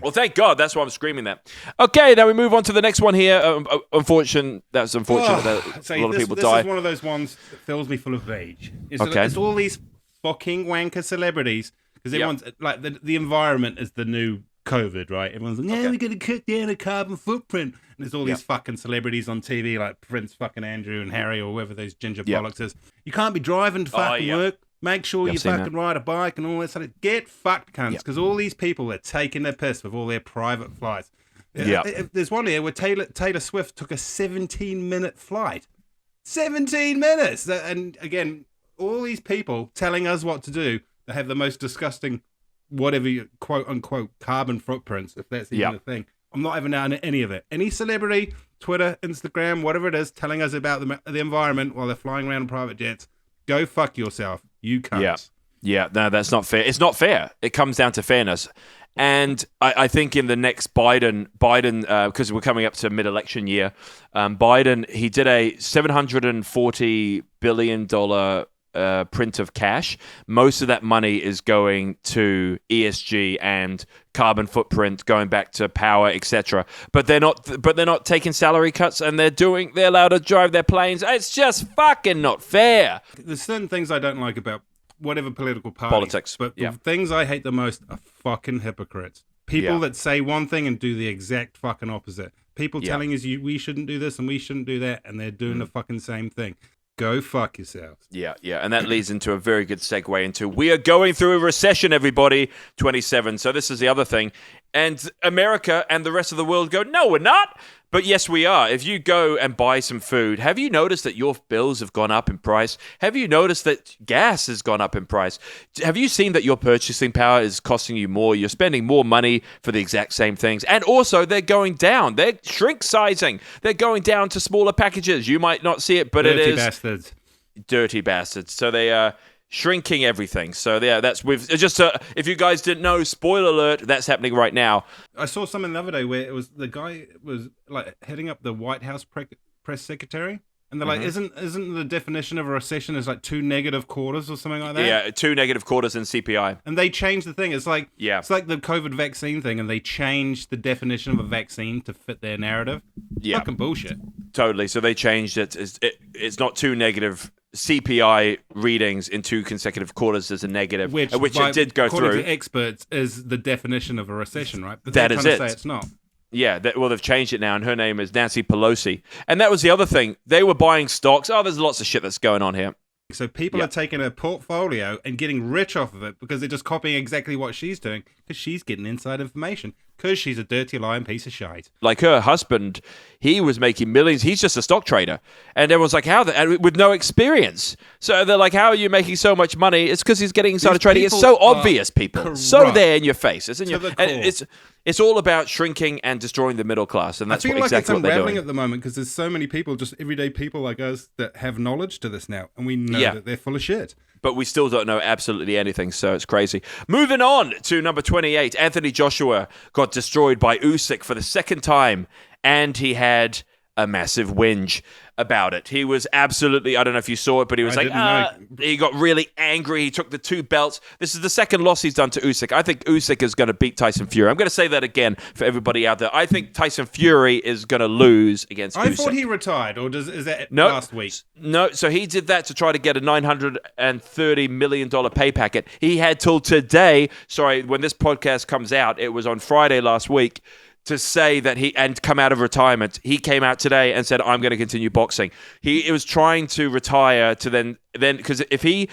Well, thank God. That's why I'm screaming that. Okay, now we move on to the next one here. Unfortunate that a lot of people die. This is one of those ones that fills me full of rage. It's all these fucking wanker celebrities because everyone's like the environment is the new COVID, right? Everyone's like, we're going to cut down a carbon footprint. And there's all these fucking celebrities on TV like Prince fucking Andrew and Harry or whoever those ginger bollocks is. You can't be driving to fucking work. Make sure you fucking ride a bike and all that sort of... Get fucked, cunts, because all these people are taking their piss with all their private flights. Yeah. There's one here where Taylor Swift took a 17-minute flight. 17 minutes! And again, all these people telling us what to do, they have the most disgusting, whatever, quote-unquote, carbon footprints, if that's even a thing. I'm not having any of it. Any celebrity, Twitter, Instagram, whatever it is, telling us about the environment while they're flying around in private jets, go fuck yourself. You can't. Yeah, no, that's not fair. It's not fair. It comes down to fairness. And I think in the next Biden, because we're coming up to mid-election year, Biden, he did a $740 billion print of cash. Most of that money is going to ESG and carbon footprint, going back to power, etc. But they're not taking salary cuts, and they're allowed to drive their planes. It's just fucking not fair. There's certain things I don't like about whatever political party. Politics. But the things I hate the most are fucking hypocrites. People that say one thing and do the exact fucking opposite. People telling us we shouldn't do this and we shouldn't do that, and they're doing the fucking same thing. Go fuck yourselves. Yeah. And that leads into a very good segue into we are going through a recession, everybody, 27. So this is the other thing. And America and the rest of the world go, no, we're not. But yes, we are. If you go and buy some food, have you noticed that your bills have gone up in price? Have you noticed that gas has gone up in price? Have you seen that your purchasing power is costing you more? You're spending more money for the exact same things. And also, they're going down. They're shrink sizing. They're going down to smaller packages. You might not see it, but it is. Dirty bastards. Dirty bastards. So they are shrinking everything. So yeah, that's if you guys didn't know, spoiler alert, that's happening right now. I saw something the other day where it was the guy was like heading up the White House press secretary, and they're like, isn't the definition of a recession is like 2 negative quarters or something like that? Yeah, 2 negative quarters in CPI. And they changed the thing. It's like it's like the COVID vaccine thing, and they changed the definition of a vaccine to fit their narrative. Yeah, fucking bullshit. Totally. So they changed it. It's not 2 negative CPI readings in 2 consecutive quarters as a negative, which it did go through. According to experts, is the definition of a recession, right? But that is it. Say it's not. Yeah, they've changed it now, and her name is Nancy Pelosi. And that was the other thing. They were buying stocks. Oh, there's lots of shit that's going on here. So people are taking a portfolio and getting rich off of it because they're just copying exactly what she's doing because she's getting inside information because she's a dirty, lying piece of shite. Like her husband, he was making millions. He's just a stock trader. And everyone's like, how? And with no experience. So they're like, how are you making so much money? It's because he's getting insider trading. It's so obvious, people. Corrupt. So there in your face. It's all about shrinking and destroying the middle class. And that's exactly what they're doing. I feel like it's unraveling at the moment because there's so many people, just everyday people like us, that have knowledge to this now. And we know that they're full of shit. But we still don't know absolutely anything, so it's crazy. Moving on to number 28, Anthony Joshua got destroyed by Usyk for the second time, and he had a massive whinge. about it. He was absolutely, I don't know if you saw it, but he was he got really angry. He took the 2 belts. This is the second loss he's done to Usyk. I think Usyk is going to beat Tyson Fury. I'm going to say that again for everybody out there. I think Tyson Fury is going to lose against Usyk. I thought he retired, or is that last week? No, so he did that to try to get a $930 million pay packet. He had till today, when this podcast comes out, it was on Friday last week, to say that and come out of retirement. He came out today and said, I'm going to continue boxing. He was trying to retire to then because if he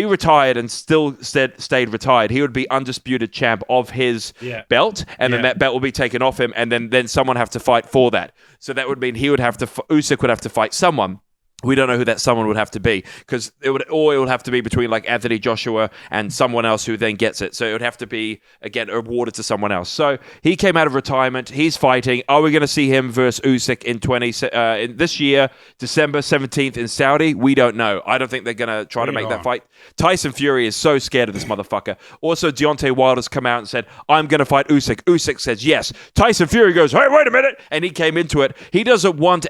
retired and still stayed retired, he would be undisputed champ of his belt, and then that belt will be taken off him, and then someone have to fight for that. So that would mean Usyk would have to fight someone. We don't know who that someone would have to be, because it would have to be between like Anthony Joshua and someone else who then gets it. So it would have to be, again, awarded to someone else. So he came out of retirement. He's fighting. Are we going to see him versus Usyk in this year, December 17th in Saudi? We don't know. I don't think they're going to try to make that fight. Tyson Fury is so scared of this motherfucker. Also, Deontay Wilder's come out and said, I'm going to fight Usyk. Usyk says yes. Tyson Fury goes, hey, wait a minute. And he came into it. He doesn't want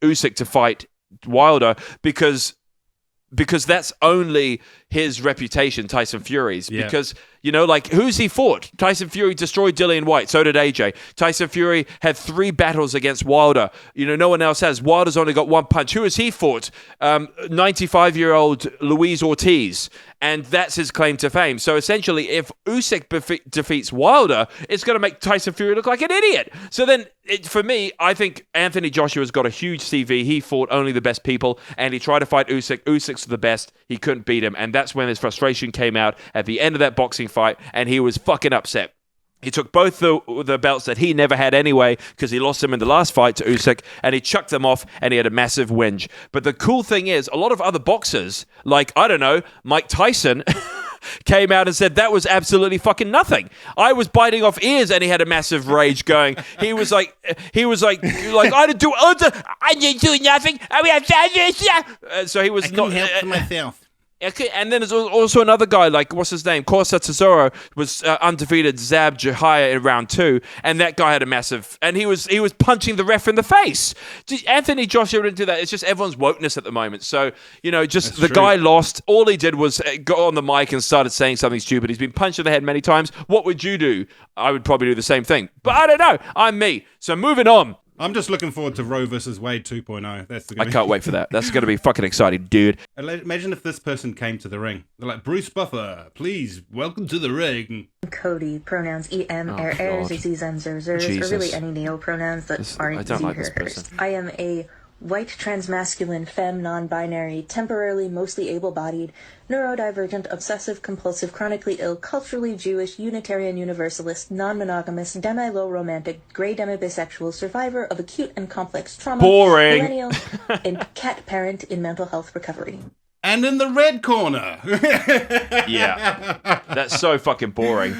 Usyk to fight Wilder because that's only his reputation, Tyson Fury's. Yeah. Because, who's he fought? Tyson Fury destroyed Dillian White. So did AJ. Tyson Fury had 3 battles against Wilder. No one else has. Wilder's only got 1 punch. Who has he fought? 95-year-old Luis Ortiz. And that's his claim to fame. So essentially, if Usyk defeats Wilder, it's going to make Tyson Fury look like an idiot. So then, for me, I think Anthony Joshua's got a huge CV. He fought only the best people, and he tried to fight Usyk. Usyk's the best. He couldn't beat him. And that's when his frustration came out at the end of that boxing fight, and he was fucking upset. He took both the belts that he never had anyway, because he lost them in the last fight to Usyk, and he chucked them off, and he had a massive whinge. But the cool thing is, a lot of other boxers, like, I don't know, Mike Tyson, came out and said that was absolutely fucking nothing. I was biting off ears, and he had a massive rage going. He was like, I didn't do nothing. So he was not help myself. And then there's also another guy, like, what's his name? Corsa Tesoro was undefeated, zabbed Jahia in round 2, and that guy had a massive, and he was punching the ref in the face. Anthony Joshua didn't do that. It's just everyone's wokeness at the moment. So, just the guy lost. All he did was go on the mic and started saying something stupid. He's been punched in the head many times. What would you do? I would probably do the same thing. But I don't know. I'm me. So moving on. I'm just looking forward to Roe versus Wade 2.0. I can't wait for that. That's going to be fucking exciting, dude. Imagine if this person came to the ring. They're like, Bruce Buffer, please, welcome to the ring. Cody, pronouns EM, ZZM, zers, or really any neo-pronouns that aren't Z-hers. I am a white, transmasculine, femme, non-binary, temporarily mostly able-bodied, neurodivergent, obsessive-compulsive, chronically ill, culturally Jewish, Unitarian Universalist, non-monogamous, demi-low romantic, gray demi-bisexual, survivor of acute and complex trauma, boring, millennial, and cat parent in mental health recovery. And in the red corner. Yeah. That's so fucking boring.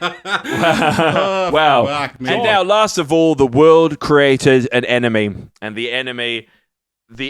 Wow. Fuck me. And now, last of all, the world created an enemy. And the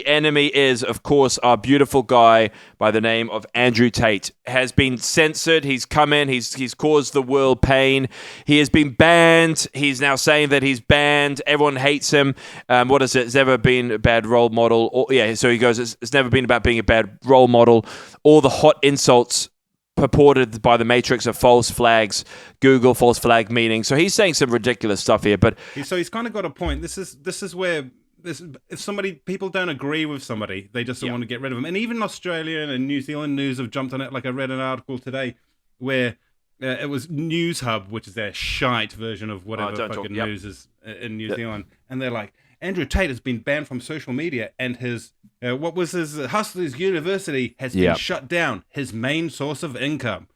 enemy is, of course, our beautiful guy by the name of Andrew Tate. Has been censored. He's come in. He's caused the world pain. He has been banned. He's now saying that he's banned. Everyone hates him. What is it? It's never been a bad role model. So he goes, it's never been about being a bad role model. All the hot insults purported by the Matrix of false flags, Google false flag meaning. So he's saying some ridiculous stuff here. But so he's kind of got a point. This is where if people don't agree with somebody, they just want to get rid of them. And even Australian and New Zealand news have jumped on it. Like I read an article today where it was News Hub, which is their shite version of whatever news is in New Zealand, and they're like, Andrew Tate has been banned from social media, and his Hustlers University has been shut down. His main source of income.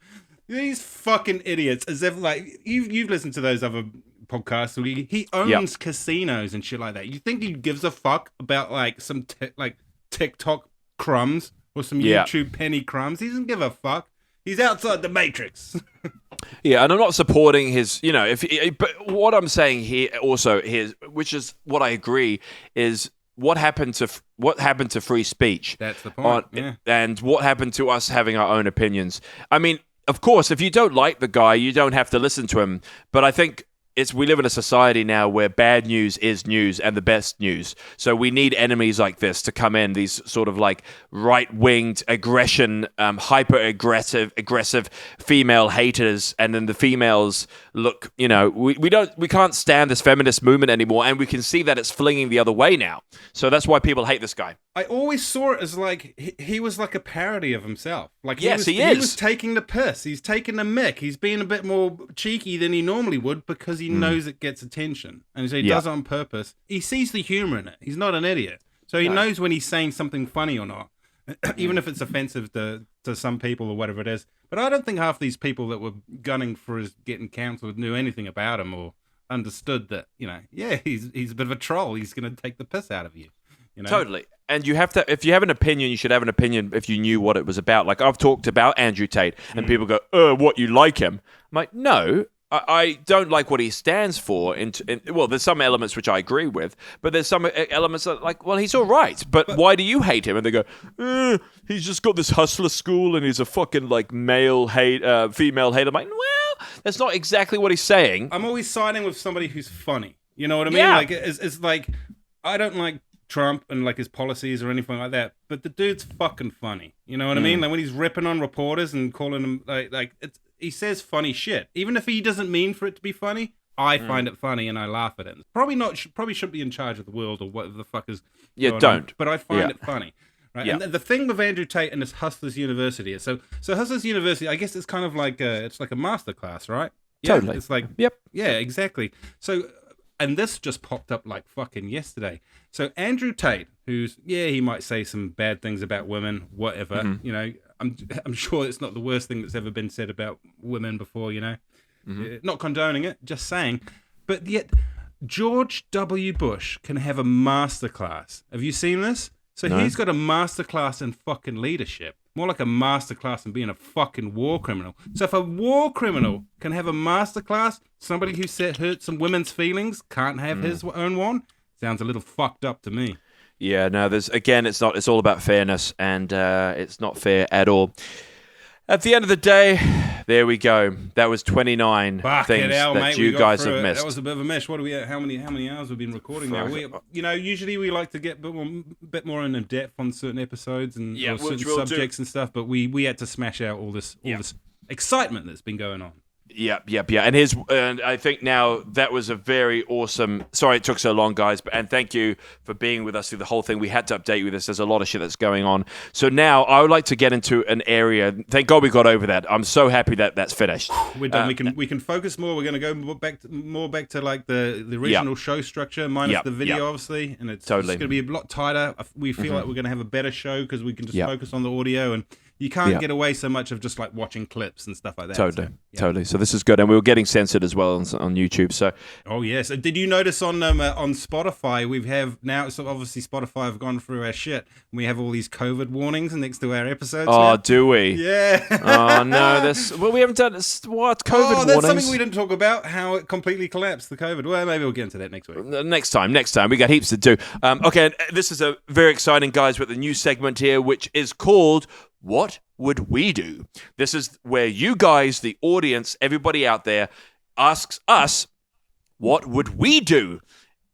These fucking idiots, as if like you've listened to those other podcasts. He owns casinos and shit like that. You think he gives a fuck about like some TikTok crumbs or some YouTube penny crumbs? He doesn't give a fuck. He's outside the Matrix. Yeah, and I'm not supporting his, but what I'm saying here also which is what I agree, is what happened to free speech. That's the point. And what happened to us having our own opinions. I mean, of course, if you don't like the guy, you don't have to listen to him. But I think we live in a society now where bad news is news and the best news. So we need enemies like this to come in, these sort of like right-winged aggression, hyper-aggressive female haters, and then the females look, we can't stand this feminist movement anymore, and we can see that it's flinging the other way now. So that's why people hate this guy. I always saw it as like he was like a parody of himself. Like he is. He was taking the piss. He's taking the mick. He's being a bit more cheeky than he normally would because he knows it gets attention, and so he does it on purpose. He sees the humor in it. He's not an idiot, so he knows when he's saying something funny or not, even if it's offensive to some people or whatever it is. But I don't think half these people that were gunning for his getting cancelled knew anything about him or understood that he's a bit of a troll. He's going to take the piss out of you. Totally. And you have to, if you have an opinion, you should have an opinion if you knew what it was about. Like, I've talked about Andrew Tate, and people go, what, you like him? I'm like, no, I don't like what he stands for. Well, there's some elements which I agree with, but there's some elements that, like, well, he's all right, but why do you hate him? And they go, he's just got this hustler school, and he's a fucking, like, female hate. I'm like, well, that's not exactly what he's saying. I'm always siding with somebody who's funny. You know what I mean? Yeah. Like, it's like, I don't like Trump and like his policies or anything like that, but the dude's fucking funny. You know what I mean? Like when he's ripping on reporters and calling them he says funny shit, even if he doesn't mean for it to be funny. I find it funny and I laugh at it. Probably should be in charge of the world or whatever the fuck is. Going on, but I find it funny. Right? Yeah. And the thing with Andrew Tate and this Hustlers University is so Hustlers University. I guess it's kind of like it's like a masterclass, right? Yeah, totally. It's like yep. Yeah, exactly. So. And this just popped up like fucking yesterday. So Andrew Tate, he might say some bad things about women, whatever. I'm sure it's not the worst thing that's ever been said about women before. Not condoning it, just saying. But yet, George W. Bush can have a masterclass. Have you seen this? So he's got a masterclass in fucking leadership. More like a masterclass in being a fucking war criminal. So if a war criminal can have a masterclass, somebody who hurt some women's feelings can't have his own one? Sounds a little fucked up to me. Yeah, no, it's all about fairness, and it's not fair at all. At the end of the day, there we go. That was 29 things that you guys have missed. That was a bit of a mess. What do we? How many hours we've been recording now? Usually we like to get a bit more in depth on certain episodes and certain subjects and stuff. But we had to smash out all this excitement that's been going on. Yeah. And I think now that was a very awesome. Sorry it took so long, guys, and thank you for being with us through the whole thing. We had to update you with this. There's a lot of shit that's going on. So now I would like to get into an area. Thank God we got over that. I'm so happy that that's finished. We're done. We can focus more. We're going to go more back to like the original show structure, minus the video, obviously, and it's going to be a lot tighter. We feel like we're going to have a better show because we can just focus on the audio and. You can't get away so much of just like watching clips and stuff like that. Totally. So this is good, and we were getting censored as well on YouTube. So, oh yes. Did you notice on Spotify we have now? So obviously Spotify have gone through our shit. And we have all these COVID warnings next to our episodes. Oh, now. do we? Yeah. Oh no, we haven't done what COVID warnings? That's something we didn't talk about. How it completely collapsed the COVID. Well, maybe we'll get into that next week. Next time. We got heaps to do. Okay, this is a very exciting, guys, with a new segment here, which is called What Would We Do? This is where you guys, the audience, everybody out there, asks us, what would we do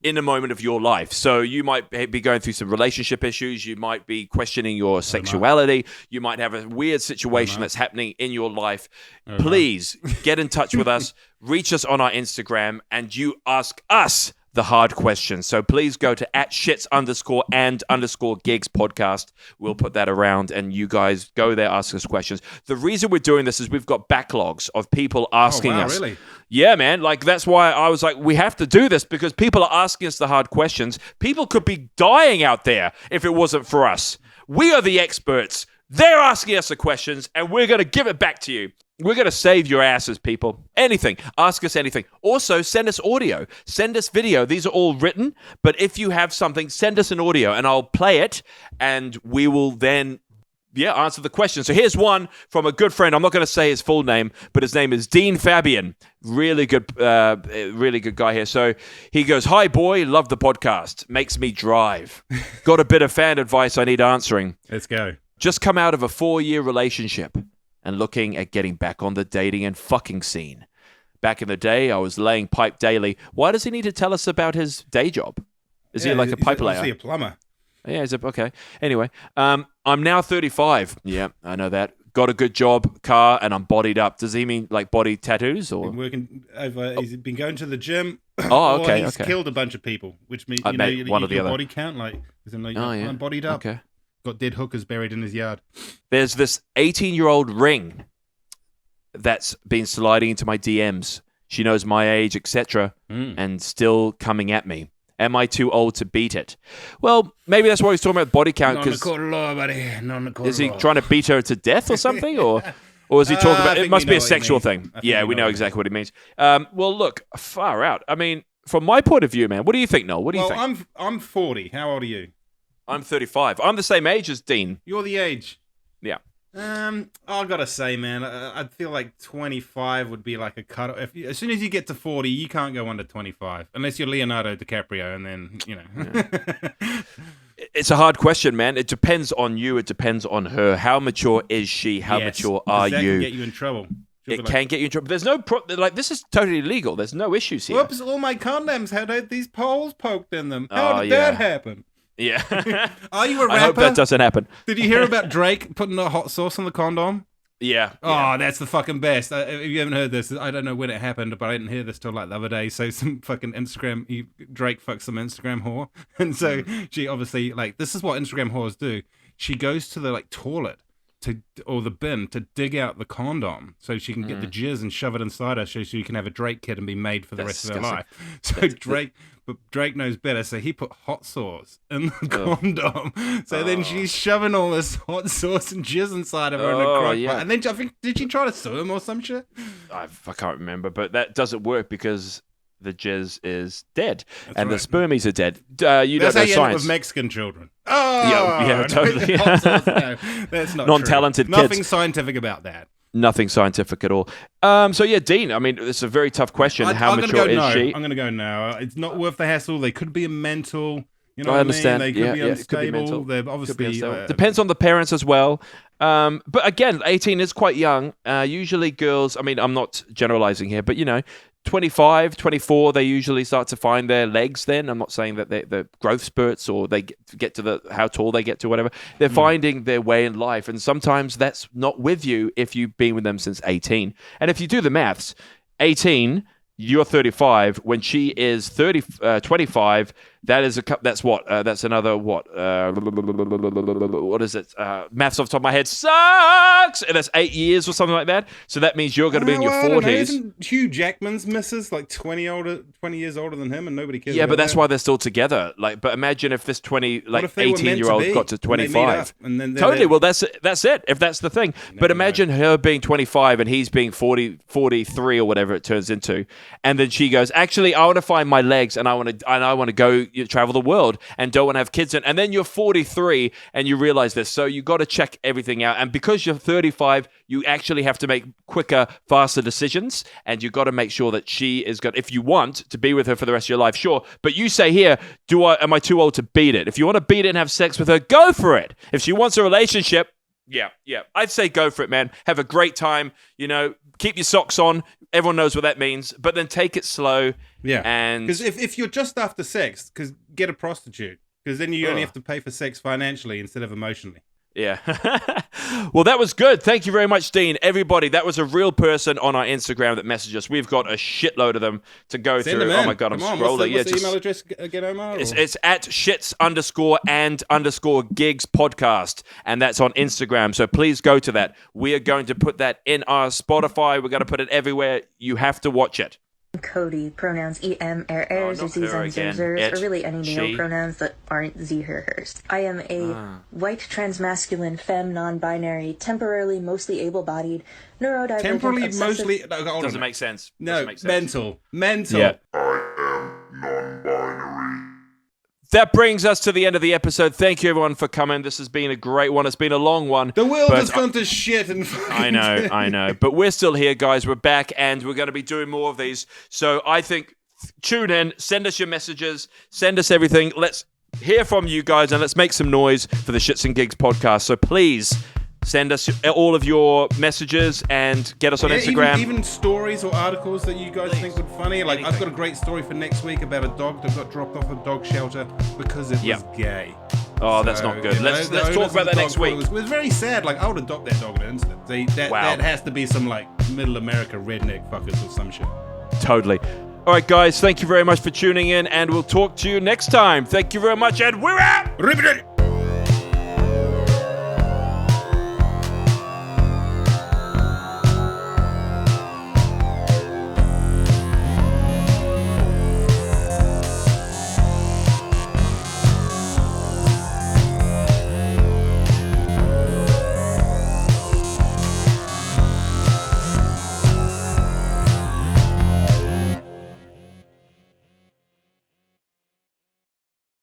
in a moment of your life? So you might be going through some relationship issues. You might be questioning your sexuality. You might have a weird situation that's happening in your life. Please get in touch with us. Reach us on our Instagram, and you ask us the hard questions. So please go to @shits_and_gigs podcast. We'll put that around, and you guys go there, ask us questions. The reason we're doing this is we've got backlogs of people asking us. Really? Yeah, man. Like, that's why I was like, we have to do this because people are asking us the hard questions. People could be dying out there if it wasn't for us. We are the experts. They're asking us the questions, and we're going to give it back to you. We're going to save your asses, people. Anything. Ask us anything. Also, send us audio. Send us video. These are all written, but if you have something, send us an audio, and I'll play it, and we will then, answer the question. So here's one from a good friend. I'm not going to say his full name, but his name is Dean Fabian. Really good guy here. So he goes, "Hi, boy. Love the podcast. Makes me drive. Got a bit of fan advice I need answering. Let's go. Just come out of a 4-year relationship and looking at getting back on the dating and fucking scene. back in the day, I was laying pipe daily. Why does he need to tell us about his day job? Is he like a pipe layer? Is he a plumber? Yeah, okay. Anyway, I'm now 35. Yeah, I know that. Got a good job, car, and I'm bodied up. Does he mean like body tattoos or? Been working over. He's been going to the gym. Oh, okay. Or he's killed a bunch of people, which means one or the other. Body count. Like, I'm bodied up. Okay. Got dead hookers buried in his yard. There's this 18-year-old ring that's been sliding into my DMs. She knows my age, etc., and still coming at me. Am I too old to beat it? Well, maybe that's why he's talking about body count. Not in the court of law, buddy. Not in the court is of he law. trying to beat her to death or something, or is he talking about? It must be a sexual thing. Yeah, we know exactly what he means. Well, look, far out. I mean, from my point of view, man, what do you think, Noel? What do you think? I'm 40. How old are you? I'm 35. I'm the same age as Dean. You're the age. Yeah. I gotta say, man, I feel like 25 would be like a cut. As soon as you get to 40, you can't go under 25 unless you're Leonardo DiCaprio, and then Yeah. It's a hard question, man. It depends on you. It depends on her. How mature is she? How mature are that you? Can get you in trouble. It can get you in trouble. There's no this is totally legal. There's no issues here. Whoops! All my condoms had these poles poked in them. How did that happen? Yeah. Are you a rapper? I hope that doesn't happen. Did you hear about Drake putting a hot sauce on the condom? Yeah. Oh, that's the fucking best. If you haven't heard this, I don't know when it happened, but I didn't hear this till like the other day. So some fucking Drake fucks some Instagram whore. And so she obviously, like, this is what Instagram whores do. She goes to the like toilet or the bin to dig out the condom so she can get the jizz and shove it inside her so she can have a Drake kid and be made for the rest of her life. So Drake knows better, so he put hot sauce in the condom. So then she's shoving all this hot sauce and jizz inside of her in a crock pot. And then I think, did she try to sue him or some shit? I can't remember, but that doesn't work because the jizz is dead. And right. the spermies are dead. You That's don't know how you end up science. with Mexican children. Oh! Yeah, totally. Hot sauce, no, that's not Non-talented true. kids. Nothing scientific about that. Nothing scientific at all. So yeah, Dean, I mean, it's a very tough question. How mature is she? I'm going to go no. It's not worth the hassle. They could be mental. You know I what understand. I mean? They could be It unstable. could be mental. They're obviously... Depends on the parents as well. But again, 18 is quite young. Usually girls, I mean, I'm not generalizing here, but 25, 24, they usually start to find their legs then. I'm not saying that the growth spurts or they get to how tall they get to, whatever. They're finding their way in life. And sometimes that's not with you if you've been with them since 18. And if you do the maths, 18, you're 35. When she is 25, that's what? That's another what? What is it? Maths off the top of my head sucks. And that's 8 years or something like that. So that means you're going to be in your 40s. Isn't Hugh Jackman's missus like 20 years older than him, and nobody cares? Yeah, about but that's that? why they're still together. Like, but imagine if this 18-year-old got to 25. Totally. Well, that's it. If that's the thing. But imagine her being 25 and he's being 43 or whatever it turns into, and then she goes, "Actually, I want to find my legs, and I want to go travel the world, and don't want to have kids." And then you're 43 and you realize this, so you got to check everything out. And because you're 35, you actually have to make quicker, faster decisions, and you got to make sure that she is good. If you want to be with her for the rest of your life, sure. But you say here, am I too old to beat it? If you want to beat it and have sex with her, go for it. If she wants a relationship, yeah, I'd say go for it, man. Have a great time. Keep your socks on. Everyone knows what that means. But then take it slow. Yeah, and because if you're just after sex, get a prostitute. Because then you only have to pay for sex financially instead of emotionally. Yeah. Well, that was good. Thank you very much, Dean. Everybody, that was a real person on our Instagram that messaged us. We've got a shitload of them to go Send through. them in. Oh my God, I'm Come on, scrolling. What's the email address again, Omar? It's at shits_and_gigs podcast. And that's on Instagram. So please go to that. We are going to put that in our Spotify. We're going to put it everywhere. You have to watch it. Cody, pronouns em, er, z's, and zers, or really any neopronouns that aren't z, her, hers. I am a white, transmasculine, femme, non-binary, temporarily mostly able-bodied, neurodivergent, Temporarily, obsessive... mostly... Doesn't make sense. No, mental. Yeah. That brings us to the end of the episode. Thank you, everyone, for coming. This has been a great one. It's been a long one. The world has gone to shit. I know. But we're still here, guys. We're back, and we're going to be doing more of these. So I think tune in, send us your messages, send us everything. Let's hear from you guys, and let's make some noise for the Shits and Gigs podcast. So please Send us all of your messages and get us on Instagram. Even stories or articles that you guys think would be funny. Like, Anything. I've got a great story for next week about a dog that got dropped off a dog shelter because it was gay. Oh, that's not good. Let's talk about that next week. It was very sad. Like, I would adopt that dog in an instant. That has to be some, like, middle America redneck fuckers or some shit. Totally. All right, guys, thank you very much for tuning in, and we'll talk to you next time. Thank you very much, and we're out!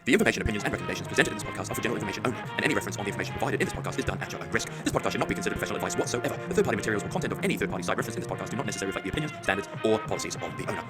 The information, opinions, and recommendations presented in this podcast are for general information only, and any reference on the information provided in this podcast is done at your own risk. This podcast should not be considered professional advice whatsoever. The third-party materials or content of any third-party site referenced in this podcast do not necessarily reflect the opinions, standards, or policies of the owner.